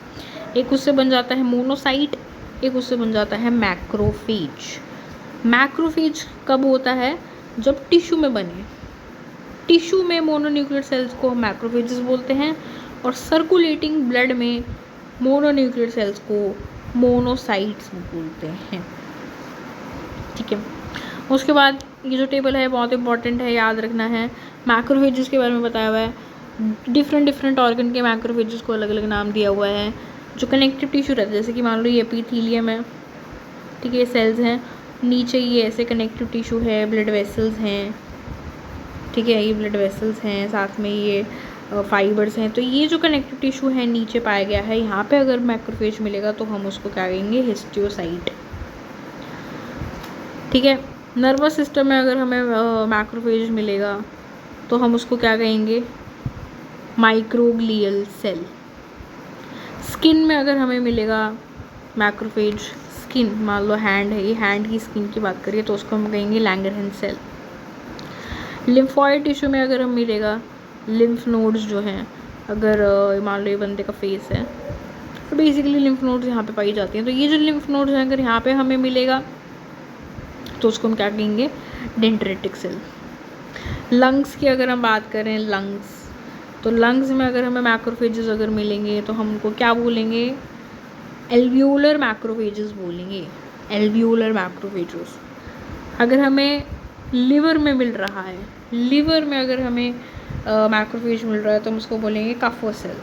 एक उससे बन जाता है मोनोसाइट, एक उससे बन जाता है मैक्रोफेज। मैक्रोफेज कब होता है, जब टिश्यू में बने, टिश्यू में मोनोन्यूक्लियर सेल्स को हम मैक्रोफेजेस बोलते हैं और सर्कुलेटिंग ब्लड में मोनोन्यूक्लियर सेल्स को मोनोसाइट्स बोलते हैं। ठीक है, उसके बाद ये जो टेबल है बहुत इंपॉर्टेंट है, याद रखना है। मैक्रोफेजेस के बारे में बताया हुआ है, डिफरेंट ऑर्गन के मैक्रोफेजेस को अलग अलग नाम दिया हुआ है। जो कनेक्टिव टिश्यू रहता है, जैसे कि मान लो ये एपिथेलियम है, ठीक है, सेल्स हैं, नीचे ये ऐसे कनेक्टिव टिश्यू है, ब्लड वेसल्स हैं, ठीक है, ये ब्लड वेसल्स हैं, साथ में ये फाइबर्स हैं। तो ये जो कनेक्टिव टिश्यू है नीचे पाया गया है, यहाँ पे अगर मैक्रोफेज मिलेगा तो हम उसको क्या कहेंगे, हिस्टियोसाइट। ठीक है, नर्वस सिस्टम में अगर हमें मैक्रोफेज मिलेगा तो हम उसको क्या कहेंगे, माइक्रोग्लियल सेल। स्किन में अगर हमें मिलेगा मैक्रोफेज, स्किन मान लो हैंड है, ये हैंड की स्किन की बात करिए तो उसको हम कहेंगे लैंगरहैंस सेल। लिम्फॉइड टिश्यू में अगर हम मिलेगा लिम्फ नोड्स जो हैं, अगर मान लो ये बंदे का फेस है तो बेसिकली लिम्फ नोड्स यहाँ पे पाई जाती हैं, तो ये जो लिम्फ नोड्स हैं अगर यहाँ पे हमें मिलेगा तो उसको हम क्या कहेंगे, डेंड्रेटिक सेल। लंग्स की अगर हम बात करें, लंग्स, तो लंग्स में अगर हमें मैक्रोफेजेस अगर मिलेंगे तो हम उनको क्या बोलेंगे, एल्वियोलर मैक्रोफेजेस बोलेंगे, एल्वियोलर मैक्रोफेजेस। अगर हमें लिवर में मिल रहा है, लिवर में अगर हमें मैक्रोफेज मिल रहा है तो हम उसको बोलेंगे काफो सेल।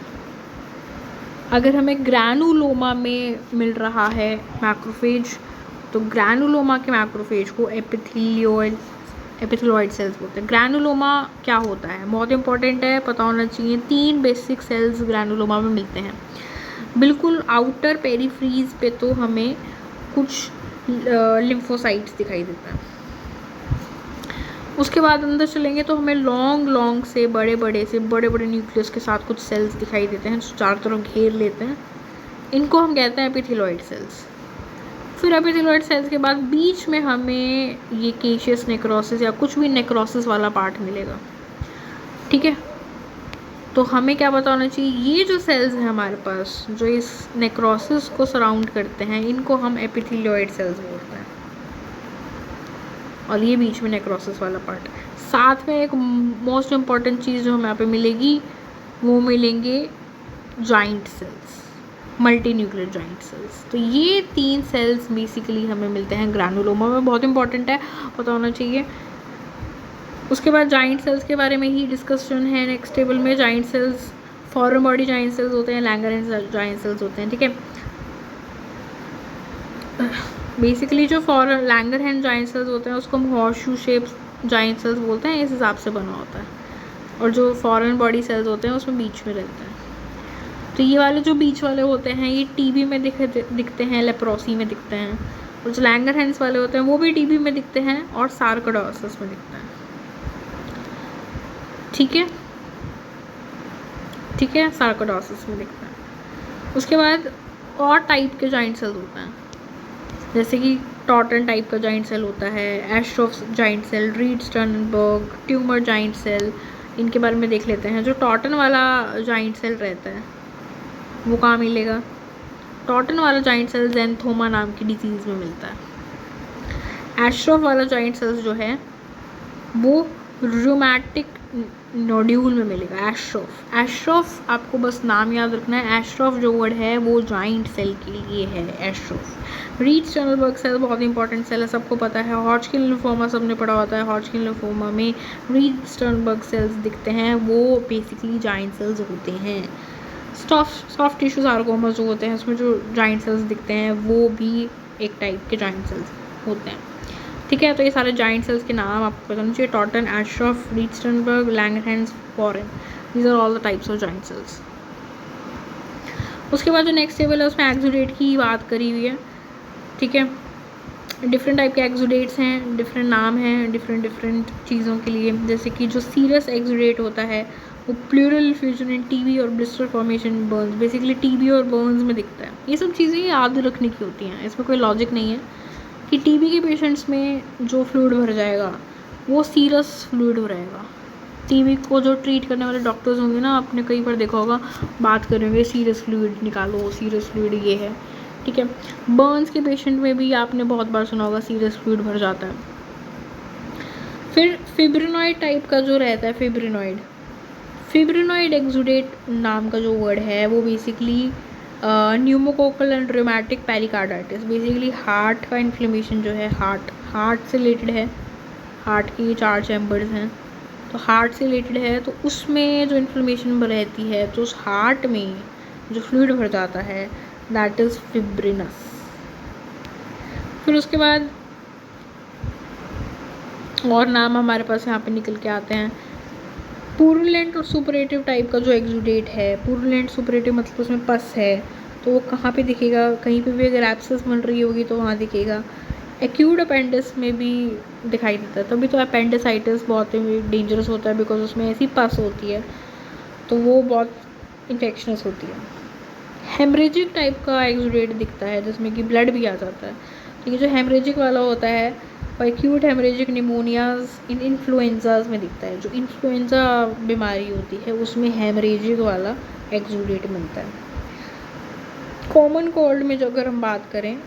अगर हमें ग्रैनुलोमा में मिल रहा है मैक्रोफेज तो ग्रैनुलोमा के मैक्रोफेज को एपिथेलियोइड सेल्स बोलते हैं। ग्रैनुलोमा क्या होता है, बहुत इंपॉर्टेंट है, पता होना चाहिए। 3 बेसिक सेल्स ग्रैनुलोमा में मिलते हैं। बिल्कुल आउटर पेरीफ्रीज पे तो हमें कुछ लिम्फोसाइट्स दिखाई देता है, उसके बाद अंदर चलेंगे तो हमें लॉन्ग से बड़े न्यूक्लियस के साथ कुछ सेल्स दिखाई देते हैं जो चारों तरफ घेर लेते हैं, इनको हम कहते हैं एपिथेलियोइड सेल्स। फिर एपिथेलियोइड सेल्स के बाद बीच में हमें ये केशियस नेक्रोसिस या कुछ भी नेक्रोसिस वाला पार्ट मिलेगा, ठीक है। तो हमें क्या पता होना चाहिए, ये जो सेल्स हैं हमारे पास जो इस नेक्रोसिस को सराउंड करते हैं इनको हम एपिथेलियोइड सेल्स बोलते हैं, और ये बीच में नेक्रोसिस वाला पार्ट। साथ में एक मोस्ट इम्पॉर्टेंट चीज़ जो हमें यहाँ पे मिलेगी वो मिलेंगे giant cells, multinuclear giant cells. तो ये 3 सेल्स बेसिकली हमें मिलते हैं ग्रैनुलोमा में, बहुत इंपॉर्टेंट है, पता होना चाहिए। उसके बाद जॉइंट सेल्स के बारे में ही डिस्कशन है नेक्स्ट टेबल में। Giant cells foreign body giant cells होते हैं, लैंगरहैंस जॉइंट सेल्स होते हैं, ठीक है। बेसिकली जो लैंगरहैंस जॉइंट सेल्स होते हैं उसको हम हॉर्सशू शेप जॉइंट सेल्स बोलते हैं, इस हिसाब से बना होता है। और जो फॉरेन बॉडी सेल्स होते हैं उसमें बीच में रहते हैं। तो ये वाले जो बीच वाले होते हैं ये टीबी में दिखते हैं, लेप्रोसी में दिखते हैं। और जो लैंगरहैंस वाले होते हैं वो भी टीबी में दिखते हैं और सार्कोइडोसिस में दिखते हैं, ठीक है, सार्कोइडोसिस में दिखता है। उसके बाद और टाइप के जॉइंट सेल्स होते हैं, जैसे कि टॉर्टन टाइप का जॉइंट सेल होता है, Aschoff giant cell, Reed Sternberg, tumour giant cell, इनके बारे में देख लेते हैं। जो टॉर्टन वाला जॉइंट सेल रहता है वो कहाँ मिलेगा, टॉर्टन वाला जॉइंट सेल ज़ैंथोमा नाम की डिजीज़ में मिलता है। एस्ट्रोफ वाला जॉइंट सेल्स जो है वो रूमेटिक नोड्यूल में मिलेगा। एस्ट्रोफ आपको बस नाम याद रखना है, एस्ट्रोफ जो वर्ड है वो जॉइंट सेल के लिए है, एस्ट्रोफ। रीड स्टर्नबर्ग सेल बहुत इंपॉर्टेंट सेल है, सबको पता है। हॉजकिन लिम्फोमा सबने पढ़ा होता है, हॉजकिन लिम्फोमा में रीड स्टर्नबर्ग सेल्स दिखते हैं, वो बेसिकली जॉइंट सेल्स होते हैं। सॉफ्ट टिश्यू सार्कोमा जो होते हैं उसमें जो जॉइंट सेल्स दिखते हैं वो भी एक टाइप के जॉइंट सेल्स होते हैं, ठीक है। तो ये सारे जॉइंट सेल्स के नाम आपको पता होना चाहिए, Touton, Aschoff, Reed Sternberg, Langerhans, foreign, these are all the types of giant cells. उसके बाद जो नेक्स्ट टेबल है उसमें एक्सुडेट की बात करी हुई है, ठीक है। डिफरेंट टाइप के एक्सुडेट्स हैं, डिफरेंट नाम हैं डिफरेंट चीज़ों के लिए। जैसे कि जो सीरस एक्सुडेट होता है वो प्लूरल फ्यूजन इन टीबी और blister formation Burns, basically TB और बर्न्स में दिखता है। ये सब चीज़ें याद रखने की होती हैं, इसमें कोई लॉजिक नहीं है कि टीबी के पेशेंट्स में जो फ्लूइड भर जाएगा वो सीरस फ्लूइड रहेगा। टीबी को जो ट्रीट करने वाले डॉक्टर्स होंगे ना, आपने कई बार देखा होगा, बात करेंगे सीरस फ्लूइड निकालो, सीरस फ्लूइड ये है, ठीक है। बर्न्स के पेशेंट में भी आपने बहुत बार सुना होगा सीरस फ्लूइड भर जाता है। फिर फिब्रिनॉइड टाइप का जो रहता है, फिब्रिनॉइड एक्सुडेट नाम का जो वर्ड है वो basically pneumococcal and rheumatic pericarditis, basically heart का इन्फ्लेमेशन जो है, हार्ट से रिलेटेड है, हार्ट की 4 चैम्बर्स हैं तो हार्ट से रिलेटेड है, तो उसमें जो इन्फ्लेमेशन रहती है तो उस हार्ट में जो फ्लूइड भर जाता है दैट इज़ फिब्रिनस। फिर उसके बाद और नाम हमारे पास यहाँ पे निकल के आते हैं। पुरुलेंट और सुपरेटिव टाइप का जो एक्सुडेट है, पुरुलेंट सुपरेटिव मतलब उसमें पस है, तो वो कहाँ पे दिखेगा, कहीं पे भी अगर एब्सेस बन रही होगी तो वहाँ दिखेगा। एक्यूट अपेंडिक्स में भी दिखाई देता है, तभी तो अपेंडिसाइटिस बहुत ही डेंजरस होता है, बिकॉज उसमें ऐसी पस होती है तो वो बहुत इन्फेक्शनस होती है। हेमरेजिक टाइप का एक्सुडेट दिखता है जिसमें कि ब्लड भी आ जाता है। तो ये जो हेमरेजिक वाला होता है और एक्यूट हेमरेजिक निमोनियाज इन इन्फ्लुएंजाज में दिखता है। जो इन्फ्लुएंजा बीमारी होती है उसमें हेमरेजिक वाला एक्सुडेट मिलता है। कॉमन कोल्ड में जो अगर हम बात करें,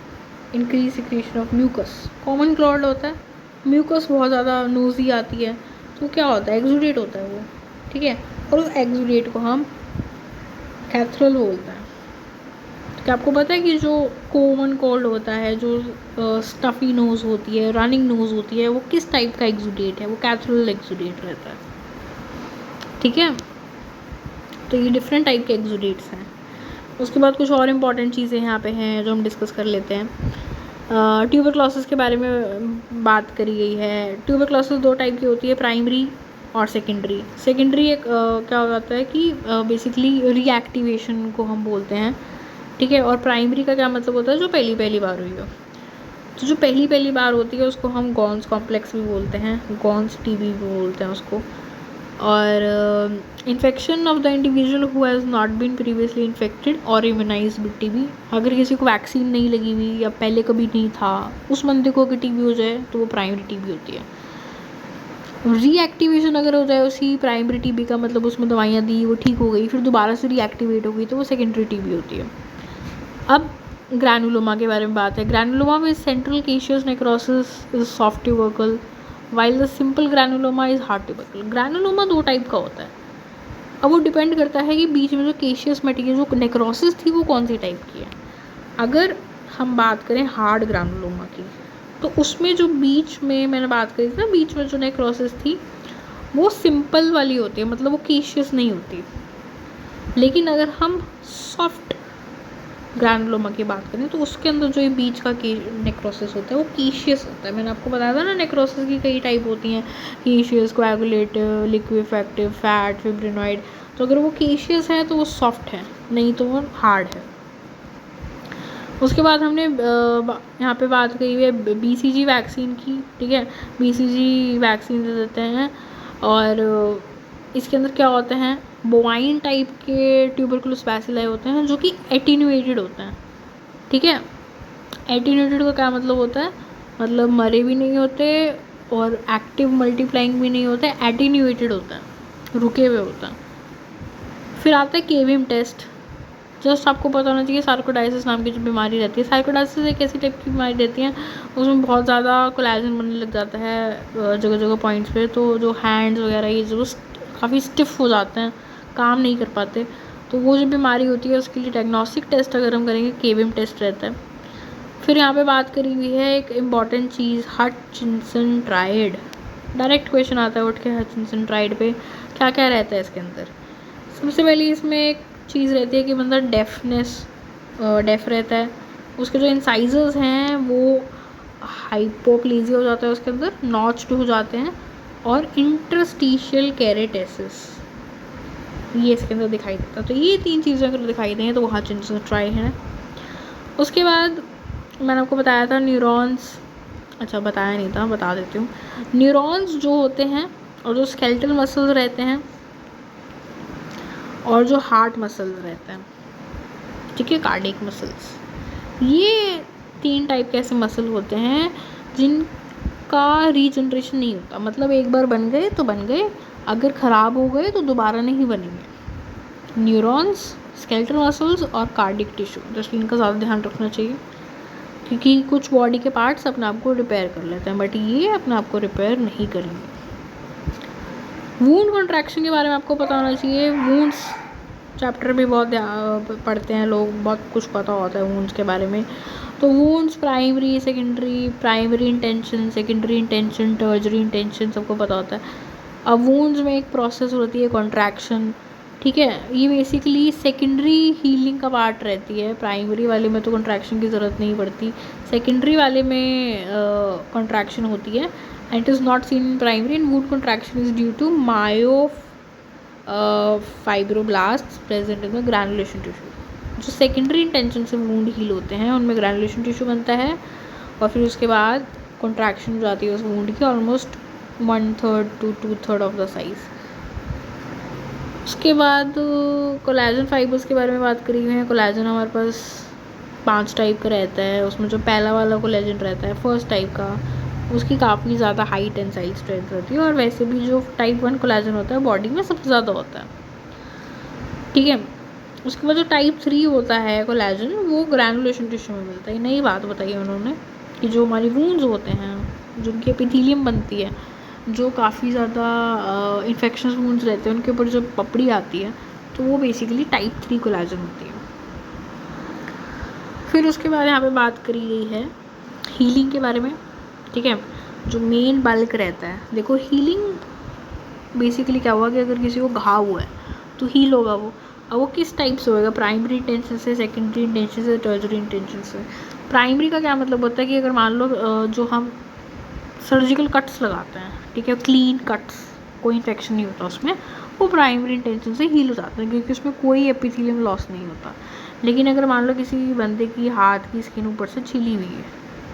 increase secretion of mucus. Common cold होता है, म्यूकस बहुत ज़्यादा नोज़ी आती है, तो क्या होता है, एक्सुडेट होता है वो, ठीक है। और उस एक्सुडेट को हम कैथरल बोलते हैं। तो क्या आपको पता है कि जो कॉमन कोल्ड होता है, जो स्टफ़ी नोज़ होती है, रनिंग नोज़ होती है, वो किस टाइप का एक्सुडेट है, वो कैथरल एक्सुडेट रहता है, ठीक है। तो ये डिफरेंट टाइप के एक्सुडेट्स हैं। उसके बाद कुछ और इम्पॉर्टेंट चीज़ें यहाँ पे हैं जो हम डिस्कस कर लेते हैं। ट्यूबरक्लोसिस के बारे में बात करी गई है। ट्यूबरक्लोसिस 2 टाइप की होती है, प्राइमरी और सेकेंडरी। सेकेंडरी एक क्या हो जाता है कि बेसिकली रीएक्टिवेशन को हम बोलते हैं, ठीक है। और प्राइमरी का क्या मतलब होता है, जो पहली बार हुई हो। तो जो पहली बार होती है उसको हम गॉन्स कॉम्प्लेक्स भी बोलते हैं, गॉन्स टीबी भी बोलते हैं उसको। और infection of the individual who has not been previously infected और इम्यूनाइज्ड विद टीबी। अगर किसी को वैक्सीन नहीं लगी हुई या पहले कभी नहीं था, उस बंदे को अगर टीबी हो जाए तो वो प्राइमरी टीबी होती है। रीएक्टिवेशन अगर हो जाए उसी प्राइमरी टीबी का, मतलब उसमें दवाइयाँ दी, वो ठीक हो गई, फिर दोबारा से रीएक्टिवेट हो गई, तो वो सेकेंडरी टीबी होती है। अब ग्रैनुलोमा के बारे में बात है। ग्रैनुलोमा में central caseous necrosis is soft tubercle while the simple granuloma is hard tubercle. Granuloma 2 type का होता है। अब वो डिपेंड करता है कि बीच में जो केशियस मटीरियल, जो नेक्रोसिस थी, वो कौन सी टाइप की है। अगर हम बात करें हार्ड ग्रैनुलोमा की, तो उसमें जो बीच में मैंने बात करी थी ना, बीच में जो नेक्रोसिस थी वो सिंपल वाली होती है, मतलब वो केशियस नहीं होती। लेकिन अगर हम सॉफ्ट ग्रैनुलोमा की बात करें तो उसके अंदर जो ये बीच का नेक्रोसिस होता है वो केशियस होता है। मैंने आपको बताया था ना, नेक्रोसिस की कई टाइप होती हैं, केशियस, कोएगुलेटिव, लिक्विफेक्टिव, फैट, फिब्रिनॉइड। तो अगर वो केशियस है तो वो सॉफ्ट है, नहीं तो वो हार्ड है। उसके बाद हमने यहाँ पे बात करी हुई है BCG वैक्सीन की, ठीक है। BCG वैक्सीन दे देते हैं और इसके अंदर क्या होते हैं, बोवाइन टाइप के ट्यूबरकुलोस बैसिलाई होते हैं जो कि एटीन्यूएटेड होते हैं, ठीक है। एटीन्यूएटेड का क्या मतलब होता है, मतलब मरे भी नहीं होते और एक्टिव मल्टीप्लाइंग भी नहीं होते, एटीन्यूएटेड होता है, रुके हुए होता है। फिर आता है केविम टेस्ट। जस्ट आपको पता होना चाहिए सार्कोडाइसिस नाम की जो बीमारी रहती है, सार्कोडाइसिस एक ऐसी टाइप की बीमारी रहती है उसमें बहुत ज़्यादा कोलेजन बनने लग जाता है जगह जगह पॉइंट्स पे, तो जो हैंड्स वगैरह ये जो काफ़ी स्टिफ हो जाते हैं, काम नहीं कर पाते, तो वो जो बीमारी होती है उसके लिए डायग्नोस्टिक टेस्ट अगर हम करेंगे केविम टेस्ट रहता है। फिर यहाँ पे बात करी हुई है एक इम्पॉर्टेंट चीज़, हटचिंसन ट्राइड। डायरेक्ट क्वेश्चन आता है उठ के हटचिंसन ट्राइड पे क्या क्या रहता है इसके अंदर। सबसे पहले इसमें एक चीज़ रहती है कि बंदा डेफ रहता है, उसके जो इंसाइजर्स हैं वो हाइपोप्लेजिया हो जाता है, उसके अंदर नॉच्ड हो जाते हैं, और इंटरस्टिशियल कैरेटेसिस ये इसके अंदर दिखाई देता है। तो ये 3 चीज़ें अगर दिखाई दें तो वो हटचिंसन ट्राइड है। उसके बाद मैंने आपको बताया था न्यूरॉन्स, अच्छा बताया नहीं था, बता देती हूँ। न्यूरॉन्स जो होते हैं और जो स्केलेटल मसल्स रहते हैं और जो हार्ट मसल्स रहते हैं, ठीक है, कार्डियक मसल्स, ये 3 टाइप के ऐसे मसल होते हैं जिनका रीजनरेशन नहीं होता, मतलब एक बार बन गए तो बन गए, अगर ख़राब हो गए तो दोबारा नहीं बनेंगे। न्यूरॉन्स, स्केलेटल मसल्स और कार्डियक टिश्यू, जस्ट इनका ज़्यादा ध्यान रखना चाहिए क्योंकि कुछ बॉडी के पार्ट्स अपने आप को रिपेयर कर लेते हैं बट ये अपने आप को रिपेयर नहीं करेंगे। वूंड कॉन्ट्रैक्शन के बारे में आपको पता होना चाहिए। वूंड्स चैप्टर भी बहुत पढ़ते हैं लोग, बहुत कुछ पता होता है वूंड्स के बारे में। तो wounds primary, secondary, primary intention, secondary intention, टर्जरी intention सबको पता होता है। अब वूंड्स में एक प्रोसेस होती है कॉन्ट्रैक्शन, ठीक है, ये बेसिकली सेकेंडरी हीलिंग का पार्ट रहती है। प्राइमरी वाले में तो कॉन्ट्रैक्शन की ज़रूरत नहीं पड़ती, सेकेंडरी वाले में कॉन्ट्रैक्शन होती है and it is not seen in primary, and wound contraction is due to myofibroblasts present in the granulation tissue। जो सेकेंडरी इंटेंशन से वूंड हील होते हैं उनमें ग्रैनुलेशन टिश्यू बनता है और फिर उसके बाद कॉन्ट्रैक्शन हो जाती है उस वुंड की almost 1/3 to 2/3 of the size. उसके बाद कोलेजन फाइबर्स के बारे में बात करी हुई है। कोलेजन हमारे पास 5 टाइप का रहता है। उसमें जो पहला वाला कोलेजन रहता है फर्स्ट टाइप का, उसकी काफ़ी ज़्यादा हाई टेंसाइल स्ट्रेंथ रहती है और वैसे भी जो टाइप 1 कोलेजन होता है बॉडी में सबसे ज़्यादा होता है, ठीक है। उसके बाद जो टाइप 3 होता है कोलेजन, वो ग्रैनुलेशन टिश्यू में मिलता है। नई बात बताई उन्होंने कि जो हमारी वूंड्स होते हैं, जो उनकी एपिथेलियम बनती है, जो काफ़ी ज़्यादा इन्फेक्शंस वूंड्स रहते हैं, उनके ऊपर जो पपड़ी आती है, तो वो बेसिकली टाइप 3 कोलेजन होती है। फिर उसके बाद यहाँ पे बात करी गई है हीलिंग के बारे में, ठीक है। जो मेन बल्क रहता है, देखो हीलिंग बेसिकली क्या हुआ कि अगर किसी को घाव हुआ है तो हील होगा वो। अब वो किस टाइप से होएगा, प्राइमरी इंटेंशन से, सेकेंडरी इंटेंशन से, टर्शरी इंटेंशन से। प्राइमरी का क्या मतलब होता है कि अगर मान लो जो हम सर्जिकल कट्स लगाते हैं, ठीक है, क्लीन कट्स, कोई इन्फेक्शन नहीं होता उसमें, वो प्राइमरी इंटेंशन से हील हो जाते हैं क्योंकि उसमें कोई एपिथेलियम लॉस नहीं होता। लेकिन अगर मान लो किसी बंदे की हाथ की स्किन ऊपर से छिली हुई है,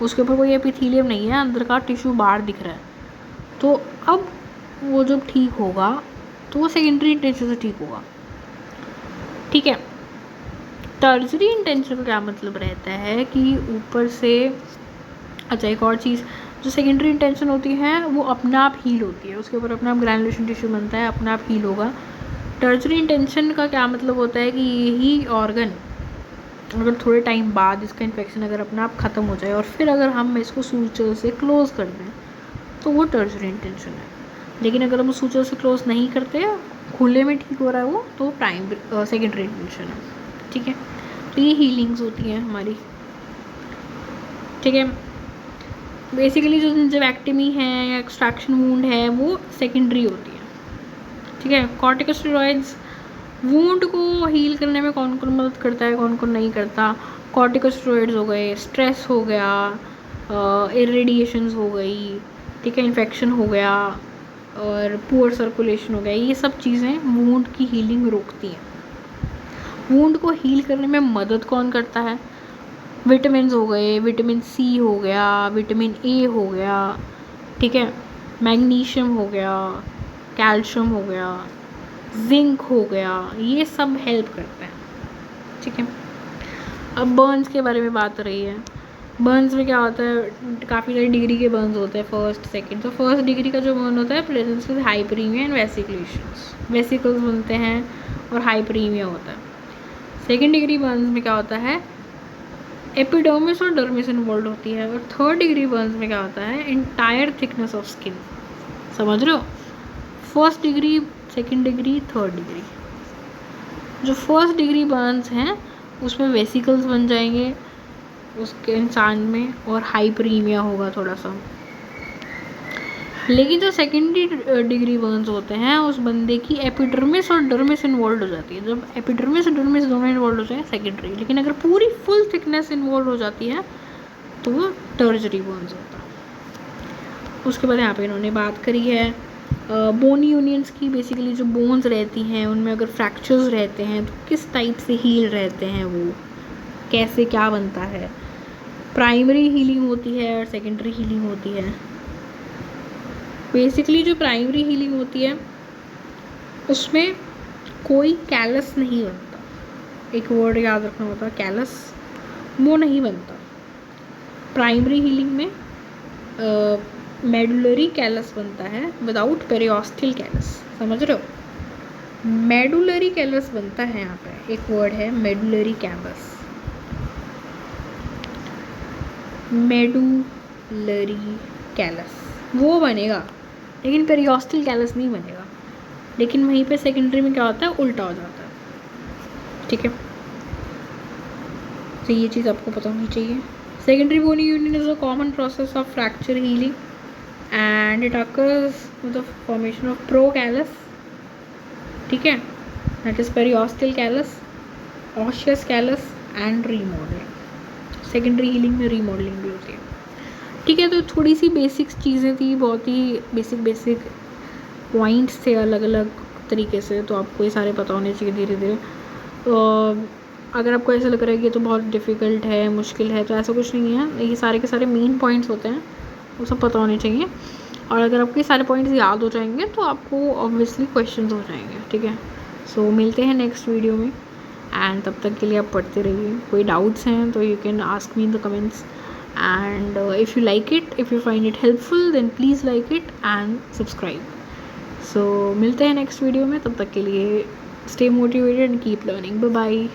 उसके ऊपर कोई एपिथेलियम नहीं है, अंदर का टिश्यू बाहर दिख रहा है, तो अब वो जब ठीक होगा तो वो सेकेंडरी इंटेंशन से ठीक होगा, ठीक है। टर्शरी इंटेंशन का क्या मतलब रहता है कि ऊपर से, अच्छा एक और चीज़, जो सेकेंडरी इंटेंशन होती है वो अपने आप हील होती है, उसके ऊपर अपने आप ग्रैनुलेशन टिश्यू बनता है, अपने आप हील होगा। टर्शरी इंटेंशन का क्या मतलब होता है कि यही ऑर्गन अगर थोड़े टाइम बाद इसका इन्फेक्शन अगर अपने आप ख़त्म हो जाए और फिर अगर हम इसको सूचर से क्लोज़ कर दें तो वो टर्शरी इंटेंशन है। लेकिन अगर हम सूचर से क्लोज़ नहीं करते, खुले में ठीक हो रहा है वो, तो प्राइमरी सेकेंडरी इंटेंशन है, ठीक है। तो ये हीलिंग्स होती हैं हमारी, ठीक है। बेसिकली जो जिंजिवैक्टमी है या एक्सट्रैक्शन वूंड है वो सेकेंडरी होती है, ठीक है। कॉर्टिकोस्टेरॉइड्स वूंड को हील करने में कौन कौन मदद करता है, कौन कौन नहीं करता। कॉर्टिकोस्टेरॉइड्स हो गए, स्ट्रेस हो गया, इरेडिएशंस हो गई, ठीक है, इन्फेक्शन हो गया और पुअर सर्कुलेशन हो गया, ये सब चीज़ें वूंड की हीलिंग रोकती हैं। वूंड को हील करने में मदद कौन करता है, विटामिन हो गए, विटामिन सी हो गया, विटामिन ए हो गया, ठीक है, मैग्नीशियम हो गया, कैल्शियम हो गया, जिंक हो गया, ये सब हेल्प करते हैं, ठीक है। अब बर्न्स के बारे में बात रही है। बर्न्स में क्या होता है, काफ़ी सारी डिग्री के बर्न्स होते हैं, फर्स्ट सेकंड। तो फर्स्ट डिग्री का जो बर्न होता है presents with hyperaemia and vesiculations, vesicles बनते हैं और हाइपरीमिया होता है। सेकंड डिग्री बर्न्स में क्या होता है, एपिडर्मिस और डर्मिस इन्वॉल्व होती है। और थर्ड डिग्री बर्न्स में क्या होता है, एंटायर थिकनेस ऑफ स्किन, समझ रहे हो। First degree, second degree, third degree. जो फर्स्ट डिग्री बर्न्स हैं उसमें वेसिकल्स बन जाएंगे उसके इंसान में और हाइपरीमिया होगा थोड़ा सा। लेकिन जो सेकेंडरी डिग्री बर्न्स होते हैं उस बंदे की एपिडर्मिस और डर्मिस इन्वॉल्व हो जाती है। जब एपिडर्मिस और डर्मिस दोनों इन्वॉल्व हो जाए सेकेंडरी, लेकिन अगर पूरी फुल थिकनेस इन्वॉल्व हो जाती है तो वो टर्शरी बर्न्स होता है। उसके बाद यहाँ पे इन्होंने बात करी है बोनी यूनियंस की। बेसिकली जो बोन्स रहती हैं उनमें अगर फ्रैक्चर्स रहते हैं तो किस टाइप से हील रहते हैं, वो कैसे क्या बनता है। प्राइमरी हीलिंग होती है और सेकेंडरी हीलिंग होती है। बेसिकली जो प्राइमरी हीलिंग होती है उसमें कोई कैलस नहीं बनता, एक वर्ड याद रखना होता है कैलस, वो नहीं बनता। प्राइमरी हीलिंग में मेडुलरी कैलस बनता है विदाउट पेरियोस्टल कैलस, समझ रहे हो। मेडुलरी कैलस बनता है, यहाँ पे एक वर्ड है मेडुलरी कैलस, मेडुलरी कैलस वो बनेगा, लेकिन पेरियोस्टल कैलस नहीं बनेगा। लेकिन वहीं पे सेकेंडरी में क्या होता है, उल्टा हो जाता है, ठीक है। तो ये चीज़ आपको पता होनी चाहिए। Secondary bony union is a common process of fracture healing and it occurs with the formation of procallus, ठीक है, that is periostal callus, osseous callus and remodeling। Secondary healing में रीमॉडलिंग भी होती है, ठीक है। तो थोड़ी सी बेसिक्स चीज़ें थी, बहुत ही बेसिक पॉइंट्स थे अलग अलग तरीके से, तो आपको ये सारे पता होने चाहिए धीरे धीरे। अगर आपको ऐसा लग रहा है कि ये तो बहुत डिफ़िकल्ट है, मुश्किल है, तो ऐसा कुछ नहीं है। ये सारे के सारे मेन पॉइंट्स होते हैं, वो सब पता होने चाहिए। और अगर आपको ये सारे पॉइंट्स याद हो जाएंगे तो आपको ऑब्वियसली क्वेश्चंस हो जाएंगे, ठीक है। सो मिलते हैं नेक्स्ट वीडियो में, एंड तब तक के लिए आप पढ़ते रहिए। कोई डाउट्स हैं तो you can ask me in the comments, and if you like it, if you find it helpful, then please like it and subscribe. So मिलते हैं नेक्स्ट वीडियो में, तब तक के लिए stay motivated and keep learning. Bye bye.